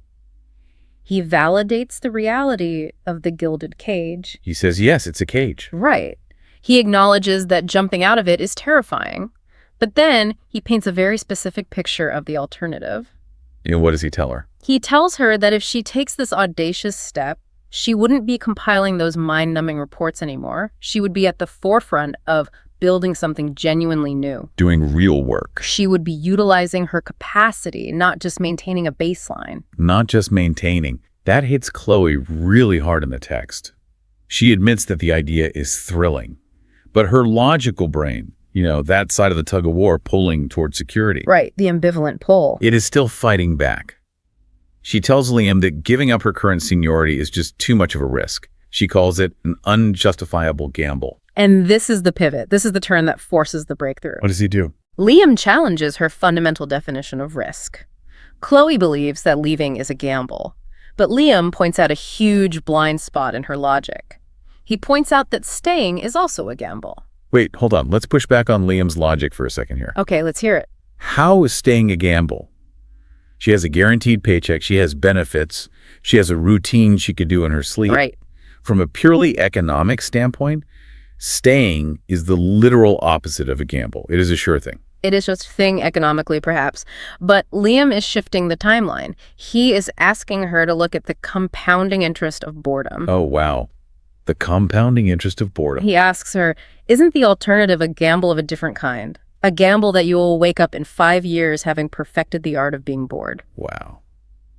He validates the reality of the gilded cage. He says, yes, it's a cage. Right. He acknowledges that jumping out of it is terrifying, but then he paints a very specific picture of the alternative. What does he tell her? He tells her that if she takes this audacious step, she wouldn't be compiling those mind-numbing reports anymore. She would be at the forefront of building something genuinely new. Doing real work. She would be utilizing her capacity, not just maintaining a baseline. Not just maintaining. That hits Chloe really hard in the text. She admits that the idea is thrilling, but her logical brain, that side of the tug of war pulling toward security. Right, the ambivalent pull. It is still fighting back. She tells Liam that giving up her current seniority is just too much of a risk. She calls it an unjustifiable gamble. And this is the pivot. This is the turn that forces the breakthrough. What does he do? Liam challenges her fundamental definition of risk. Chloe believes that leaving is a gamble, but Liam points out a huge blind spot in her logic. He points out that staying is also a gamble. Wait, hold on. Let's push back on Liam's logic for a second here. Okay, let's hear it. How is staying a gamble? She has a guaranteed paycheck. She has benefits. She has a routine she could do in her sleep. Right. From a purely economic standpoint, staying is the literal opposite of a gamble. It is a sure thing. It is just a thing economically, perhaps. But Liam is shifting the timeline. He is asking her to look at the compounding interest of boredom. Oh, wow. The compounding interest of boredom. He asks her, isn't the alternative a gamble of a different kind? A gamble that you will wake up in 5 years having perfected the art of being bored. Wow.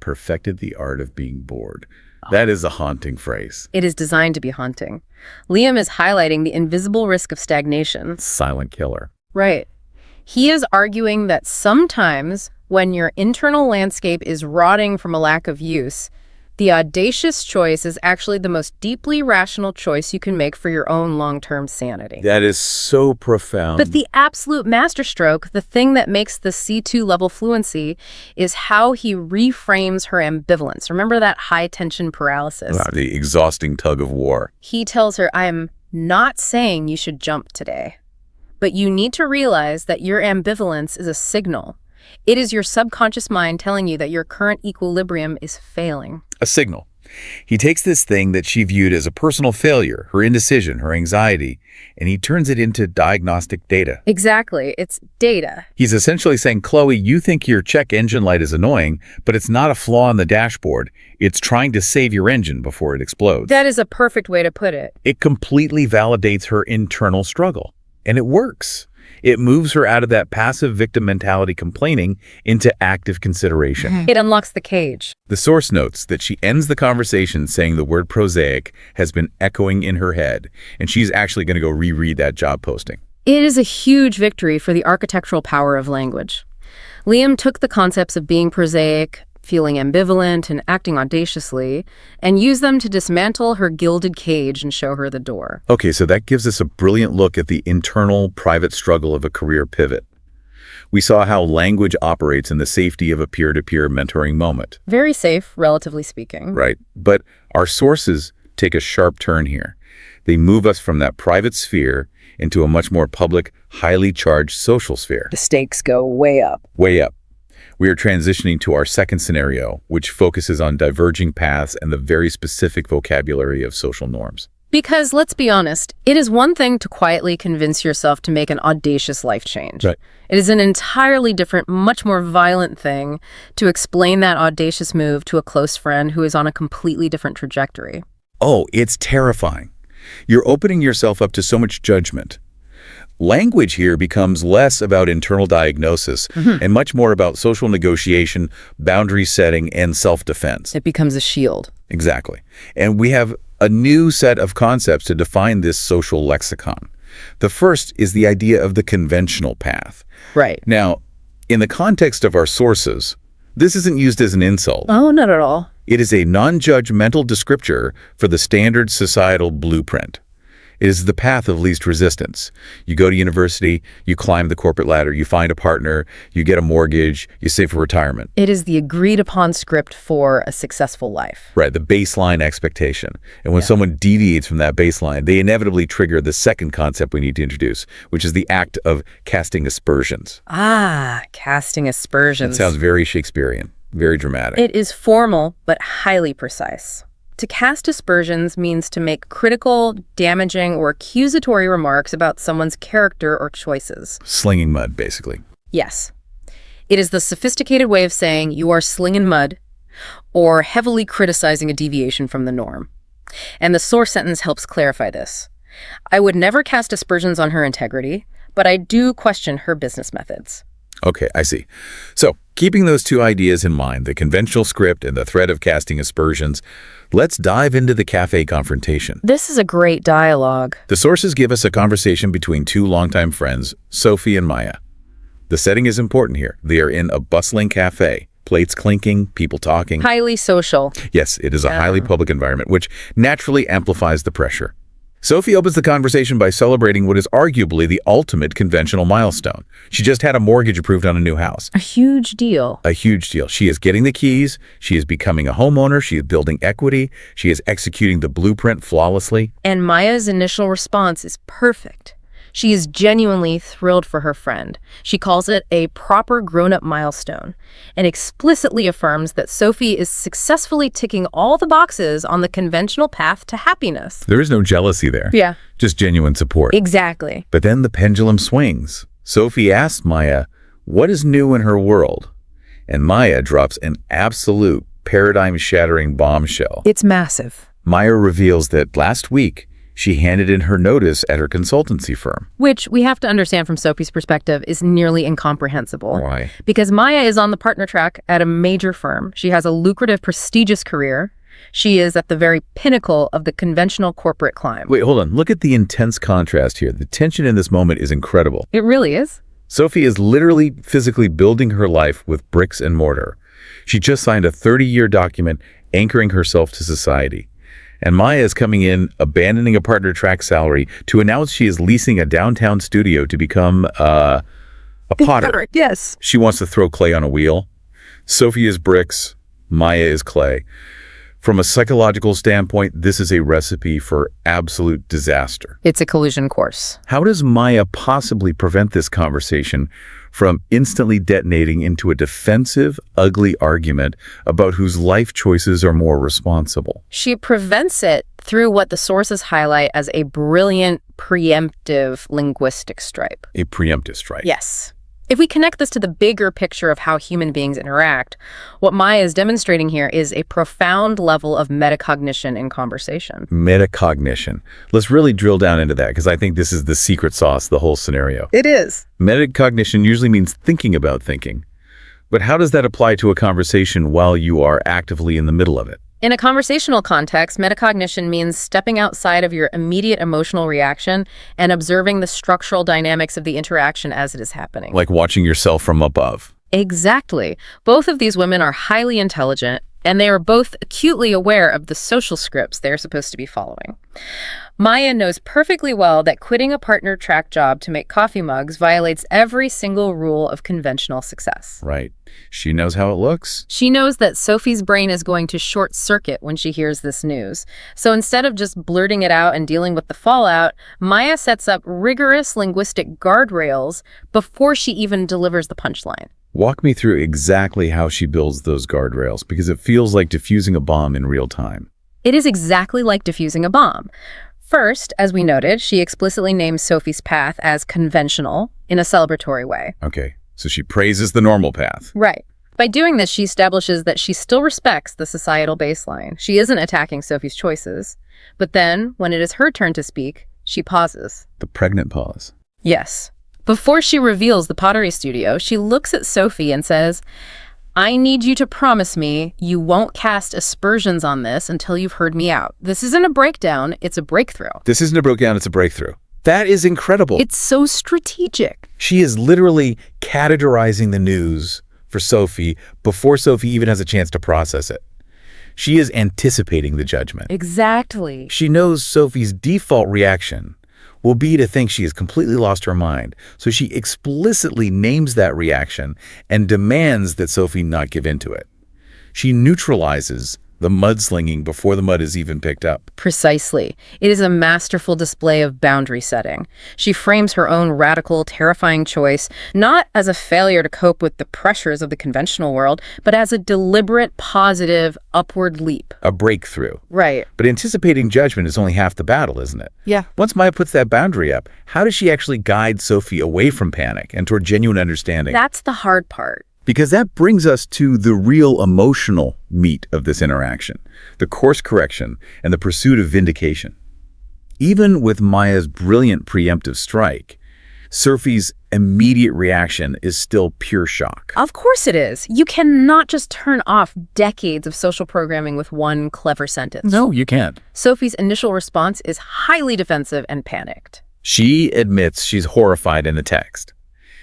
Perfected the art of being bored. That is a haunting phrase. It is designed to be haunting. Liam is highlighting the invisible risk of stagnation. Silent killer. Right. He is arguing that sometimes when your internal landscape is rotting from a lack of use, the audacious choice is actually the most deeply rational choice you can make for your own long-term sanity. That is so profound. But the absolute masterstroke, the thing that makes the C2 level fluency, is how he reframes her ambivalence. Remember that high-tension paralysis? Wow, the exhausting tug of war. He tells her, I'm not saying you should jump today, but you need to realize that your ambivalence is a signal. It is your subconscious mind telling you that your current equilibrium is failing. A signal. He takes this thing that she viewed as a personal failure, her indecision, her anxiety, and he turns it into diagnostic data. Exactly. It's data. He's essentially saying, Chloe, you think your check engine light is annoying, but it's not a flaw in the dashboard. It's trying to save your engine before it explodes. That is a perfect way to put it. It completely validates her internal struggle. And it works. It moves her out of that passive victim mentality complaining into active consideration. It unlocks the cage. The source notes that she ends the conversation saying the word prosaic has been echoing in her head, and she's actually going to go reread that job posting. It is a huge victory for the architectural power of language. Liam took the concepts of being prosaic, feeling ambivalent, and acting audaciously, and used them to dismantle her gilded cage and show her the door. Okay, so that gives us a brilliant look at the internal, private struggle of a career pivot. We saw how language operates in the safety of a peer-to-peer mentoring moment. Very safe, relatively speaking. Right. But our sources take a sharp turn here. They move us from that private sphere into a much more public, highly charged social sphere. The stakes go way up. Way up. We are transitioning to our second scenario, which focuses on diverging paths and the very specific vocabulary of social norms. Because, let's be honest, it is one thing to quietly convince yourself to make an audacious life change. Right. It is an entirely different, much more violent thing to explain that audacious move to a close friend who is on a completely different trajectory. Oh, it's terrifying. You're opening yourself up to so much judgment. Language here becomes less about internal diagnosis and much more about social negotiation, boundary setting, and self-defense. It becomes a shield. Exactly. And we have a new set of concepts to define this social lexicon. The first is the idea of the conventional path. Right. Now, in the context of our sources, this isn't used as an insult. Oh, not at all. It is a non-judgmental descriptor for the standard societal blueprint. It is the path of least resistance. You go to university, you climb the corporate ladder, you find a partner, you get a mortgage, you save for retirement. It is the agreed-upon script for a successful life. Right, the baseline expectation. And when someone deviates from that baseline, they inevitably trigger the second concept we need to introduce, which is the act of casting aspersions. Ah, casting aspersions. That sounds very Shakespearean, very dramatic. It is formal, but highly precise. To cast aspersions means to make critical, damaging, or accusatory remarks about someone's character or choices. Slinging mud, basically. Yes. It is the sophisticated way of saying you are slinging mud or heavily criticizing a deviation from the norm. And the source sentence helps clarify this. I would never cast aspersions on her integrity, but I do question her business methods. Okay, I see. So, keeping those two ideas in mind, the conventional script and the threat of casting aspersions, let's dive into the cafe confrontation. This is a great dialogue. The sources give us a conversation between two longtime friends, Sophie and Maya. The setting is important here. They are in a bustling cafe, plates clinking, people talking. Highly social. Yes, it is a highly public environment, which naturally amplifies the pressure. Sophie opens the conversation by celebrating what is arguably the ultimate conventional milestone. She just had a mortgage approved on a new house. A huge deal. A huge deal. She is getting the keys. She is becoming a homeowner. She is building equity. She is executing the blueprint flawlessly. And Maya's initial response is perfect. She is genuinely thrilled for her friend. She calls it a proper grown-up milestone and explicitly affirms that Sophie is successfully ticking all the boxes on the conventional path to happiness. There is no jealousy there. Yeah. Just genuine support. Exactly. But then the pendulum swings. Sophie asks Maya, what is new in her world? And Maya drops an absolute paradigm-shattering bombshell. It's massive. Maya reveals that last week, she handed in her notice at her consultancy firm. Which we have to understand from Sophie's perspective is nearly incomprehensible. Why? Because Maya is on the partner track at a major firm. She has a lucrative, prestigious career. She is at the very pinnacle of the conventional corporate climb. Wait, hold on. Look at the intense contrast here. The tension in this moment is incredible. It really is. Sophie is literally physically building her life with bricks and mortar. She just signed a 30-year document anchoring herself to society. And Maya is coming in, abandoning a partner track salary to announce she is leasing a downtown studio to become a potter. Yes. She wants to throw clay on a wheel. Sophie is bricks. Maya is clay. From a psychological standpoint, this is a recipe for absolute disaster. It's a collision course. How does Maya possibly prevent this conversation from instantly detonating into a defensive, ugly argument about whose life choices are more responsible? She prevents it through what the sources highlight as a brilliant preemptive linguistic stripe. A preemptive strike. Yes. If we connect this to the bigger picture of how human beings interact, what Maya is demonstrating here is a profound level of metacognition in conversation. Metacognition. Let's really drill down into that because I think this is the secret sauce of the whole scenario. It is. Metacognition usually means thinking about thinking. But how does that apply to a conversation while you are actively in the middle of it? In a conversational context, metacognition means stepping outside of your immediate emotional reaction and observing the structural dynamics of the interaction as it is happening. Like watching yourself from above. Exactly. Both of these women are highly intelligent, and they are both acutely aware of the social scripts they're supposed to be following. Maya knows perfectly well that quitting a partner track job to make coffee mugs violates every single rule of conventional success. Right. She knows how it looks. She knows that Sophie's brain is going to short circuit when she hears this news. So instead of just blurting it out and dealing with the fallout, Maya sets up rigorous linguistic guardrails before she even delivers the punchline. Walk me through exactly how she builds those guardrails, because it feels like diffusing a bomb in real time. It is exactly like diffusing a bomb. First, as we noted, she explicitly names Sophie's path as conventional in a celebratory way. Okay, so she praises the normal path. Right. By doing this, she establishes that she still respects the societal baseline. She isn't attacking Sophie's choices. But then, when it is her turn to speak, she pauses. The pregnant pause. Yes. Before she reveals the pottery studio, she looks at Sophie and says, I need you to promise me you won't cast aspersions on this until you've heard me out. This isn't a breakdown, it's a breakthrough. This isn't a breakdown, it's a breakthrough. That is incredible. It's so strategic. She is literally categorizing the news for Sophie before Sophie even has a chance to process it. She is anticipating the judgment. Exactly. She knows Sophie's default reaction will be to think she has completely lost her mind. So she explicitly names that reaction and demands that Sophie not give in to it. She neutralizes the mudslinging before the mud is even picked up. Precisely. It is a masterful display of boundary setting. She frames her own radical, terrifying choice not as a failure to cope with the pressures of the conventional world, but as a deliberate, positive, upward leap. A breakthrough. Right. But anticipating judgment is only half the battle, isn't it? Yeah. Once Maya puts that boundary up, how does she actually guide Sophie away from panic and toward genuine understanding? That's the hard part. Because that brings us to the real emotional meat of this interaction, the course correction and the pursuit of vindication. Even with Maya's brilliant preemptive strike, Sophie's immediate reaction is still pure shock. Of course it is. You cannot just turn off decades of social programming with one clever sentence. No, you can't. Sophie's initial response is highly defensive and panicked. She admits she's horrified in the text.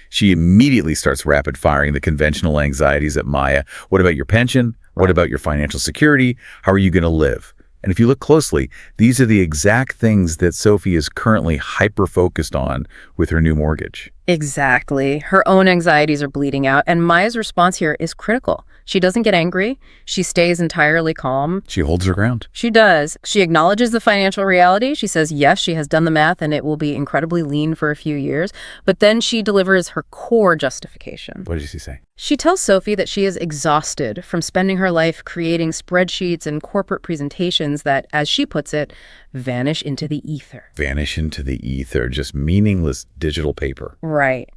She immediately starts rapid-firing the conventional anxieties at Maya. What about your pension? What about your financial security? How are you going to live? And if you look closely, these are the exact things that Sophie is currently hyper-focused on with her new mortgage. Exactly. Her own anxieties are bleeding out, and Maya's response here is critical. She doesn't get angry. She stays entirely calm. She holds her ground. She does. She acknowledges the financial reality. She says, yes, she has done the math, and it will be incredibly lean for a few years. But then she delivers her core justification. What did she say? She tells Sophie that she is exhausted from spending her life creating spreadsheets and corporate presentations that, as she puts it, vanish into the ether. Vanish into the ether, just meaningless digital paper. Right.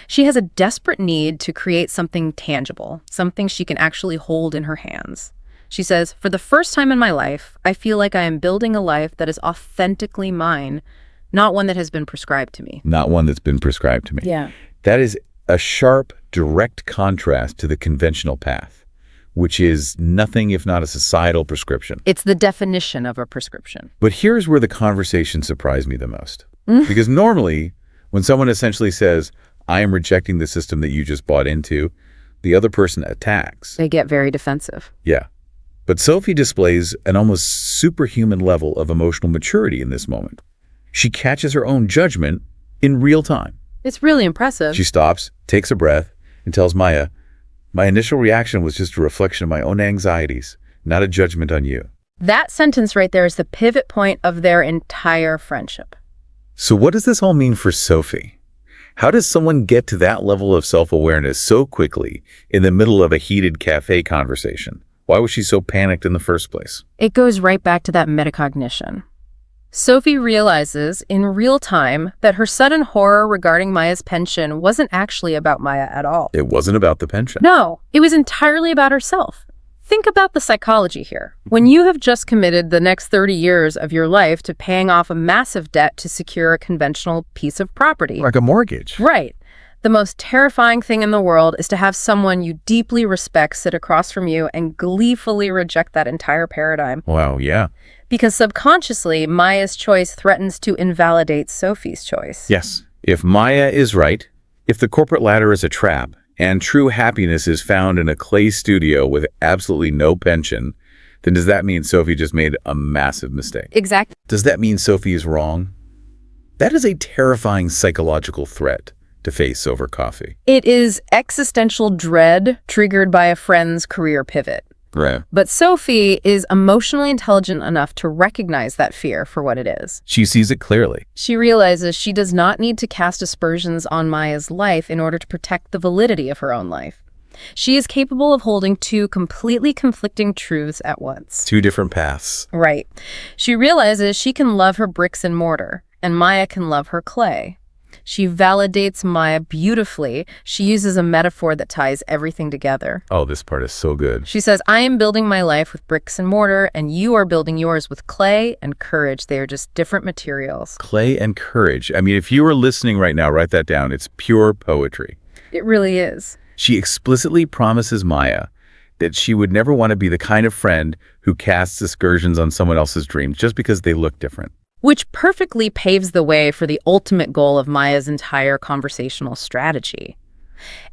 She has a desperate need to create something tangible, something she can actually hold in her hands. She says, for the first time in my life, I feel like I am building a life that is authentically mine, not one that has been prescribed to me. Not one that's been prescribed to me. Yeah. That is a sharp, direct contrast to the conventional path, which is nothing if not a societal prescription. It's the definition of a prescription. But here's where the conversation surprised me the most. Because normally, when someone essentially says, I am rejecting the system that you just bought into, the other person attacks. They get very defensive. Yeah. But Sophie displays an almost superhuman level of emotional maturity in this moment. She catches her own judgment in real time. It's really impressive. She stops, takes a breath, and tells Maya, my initial reaction was just a reflection of my own anxieties, not a judgment on you. That sentence right there is the pivot point of their entire friendship. So what does this all mean for Sophie? How does someone get to that level of self-awareness so quickly in the middle of a heated cafe conversation? Why was she so panicked in the first place? It goes right back to that metacognition. Sophie realizes in real time that her sudden horror regarding Maya's pension wasn't actually about Maya at all. It wasn't about the pension. No, it was entirely about herself. Think about the psychology here. When you have just committed the next 30 years of your life to paying off a massive debt to secure a conventional piece of property. Like a mortgage. Right. The most terrifying thing in the world is to have someone you deeply respect sit across from you and gleefully reject that entire paradigm. Wow, yeah. Because subconsciously, Maya's choice threatens to invalidate Sophie's choice. Yes. If Maya is right, if the corporate ladder is a trap, and true happiness is found in a clay studio with absolutely no pension, then does that mean Sophie just made a massive mistake? Exactly. Does that mean Sophie is wrong? That is a terrifying psychological threat to face over coffee. It is existential dread triggered by a friend's career pivot. Right. But Sophie is emotionally intelligent enough to recognize that fear for what it is. She sees it clearly. She realizes she does not need to cast aspersions on Maya's life in order to protect the validity of her own life. She is capable of holding two completely conflicting truths at once. Two different paths. Right. She realizes she can love her bricks and mortar, and Maya can love her clay. She validates Maya beautifully. She uses a metaphor that ties everything together. Oh, this part is so good. She says, I am building my life with bricks and mortar, and you are building yours with clay and courage. They are just different materials. Clay and courage. I mean, if you are listening right now, write that down. It's pure poetry. It really is. She explicitly promises Maya that she would never want to be the kind of friend who casts aspersions on someone else's dreams just because they look different. Which perfectly paves the way for the ultimate goal of Maya's entire conversational strategy.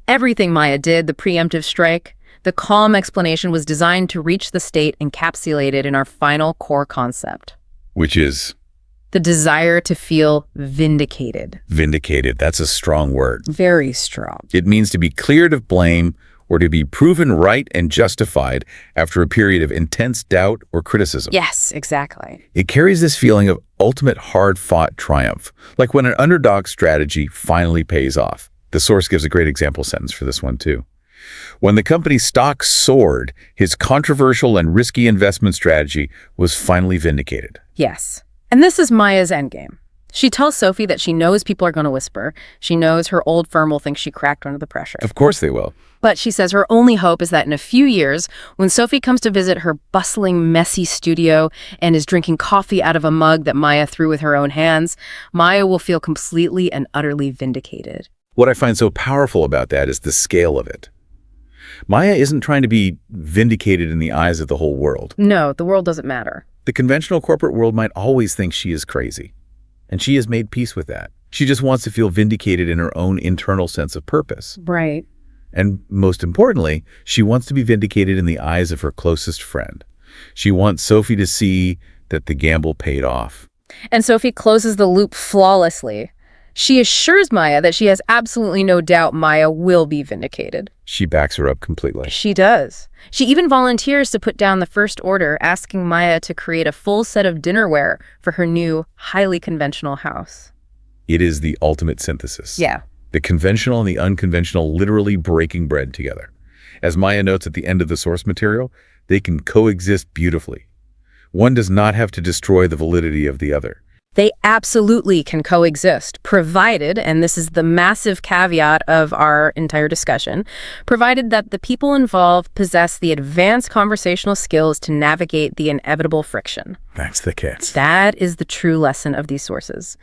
Everything Maya did, the preemptive strike, the calm explanation, was designed to reach the state encapsulated in our final core concept. Which is? The desire to feel vindicated. Vindicated, that's a strong word. Very strong. It means to be cleared of blame or to be proven right and justified after a period of intense doubt or criticism. Yes, exactly. It carries this feeling of ultimate hard-fought triumph, like when an underdog strategy finally pays off. The source gives a great example sentence for this one, too. When the company's stock soared, his controversial and risky investment strategy was finally vindicated. Yes. And this is Maya's endgame. She tells Sophie that she knows people are going to whisper. She knows her old firm will think she cracked under the pressure. Of course they will. But she says her only hope is that in a few years, when Sophie comes to visit her bustling, messy studio and is drinking coffee out of a mug that Maya threw with her own hands, Maya will feel completely and utterly vindicated. What I find so powerful about that is the scale of it. Maya isn't trying to be vindicated in the eyes of the whole world. No, the world doesn't matter. The conventional corporate world might always think she is crazy, and she has made peace with that. She just wants to feel vindicated in her own internal sense of purpose. Right. And most importantly, she wants to be vindicated in the eyes of her closest friend, She wants Sophie to see that the gamble paid off. And Sophie closes the loop flawlessly. She assures Maya that she has absolutely no doubt Maya will be vindicated. She backs her up completely. She does. She even volunteers to put down the first order, asking Maya to create a full set of dinnerware for her new, highly conventional house. It is the ultimate synthesis. Yeah. The conventional and the unconventional literally breaking bread together. As Maya notes at the end of the source material, they can coexist beautifully. One does not have to destroy the validity of the other. They absolutely can coexist, provided, and this is the massive caveat of our entire discussion, provided that the people involved possess the advanced conversational skills to navigate the inevitable friction. That's the catch. That is the true lesson of these sources.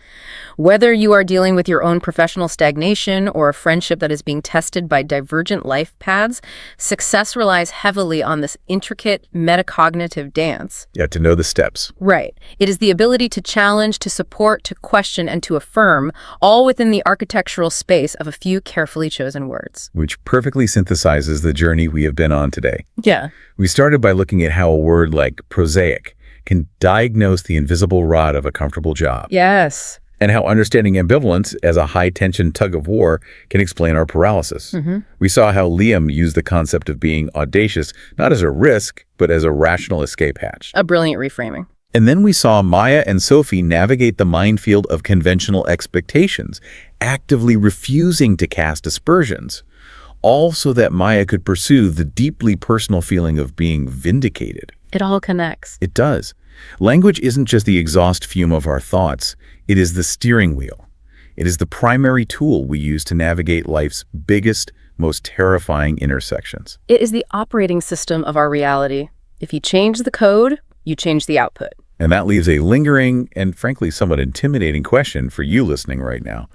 Whether you are dealing with your own professional stagnation or a friendship that is being tested by divergent life paths, success relies heavily on this intricate metacognitive dance. Yeah, to know the steps. Right. It is the ability to challenge, to support, to question, and to affirm, all within the architectural space of a few carefully chosen words. Which perfectly synthesizes the journey we have been on today. Yeah. We started by looking at how a word like prosaic can diagnose the invisible rot of a comfortable job. Yes. And how understanding ambivalence as a high-tension tug-of-war can explain our paralysis. We saw how Liam used the concept of being audacious not as a risk, but as a rational escape hatch. A brilliant reframing. And then we saw Maya and Sophie navigate the minefield of conventional expectations, actively refusing to cast aspersions, all so that Maya could pursue the deeply personal feeling of being vindicated. It all connects. It does. Language isn't just the exhaust fume of our thoughts. It is the steering wheel. It is the primary tool we use to navigate life's biggest, most terrifying intersections. It is the operating system of our reality. If you change the code, you change the output. And that leaves a lingering and frankly somewhat intimidating question for you listening right now.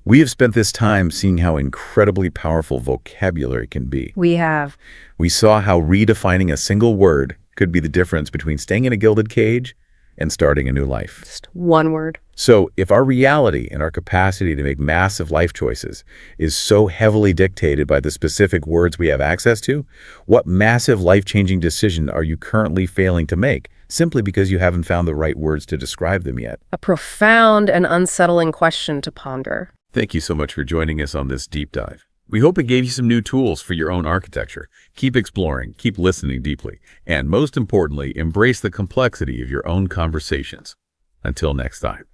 We have spent this time seeing how incredibly powerful vocabulary can be. We have. We saw how redefining a single word could be the difference between staying in a gilded cage and starting a new life. Just one word. So if our reality and our capacity to make massive life choices is so heavily dictated by the specific words we have access to, what massive life-changing decision are you currently failing to make simply because you haven't found the right words to describe them yet? A profound and unsettling question to ponder. Thank you so much for joining us on this deep dive. We hope it gave you some new tools for your own architecture. Keep exploring, keep listening deeply, and most importantly, embrace the complexity of your own conversations. Until next time.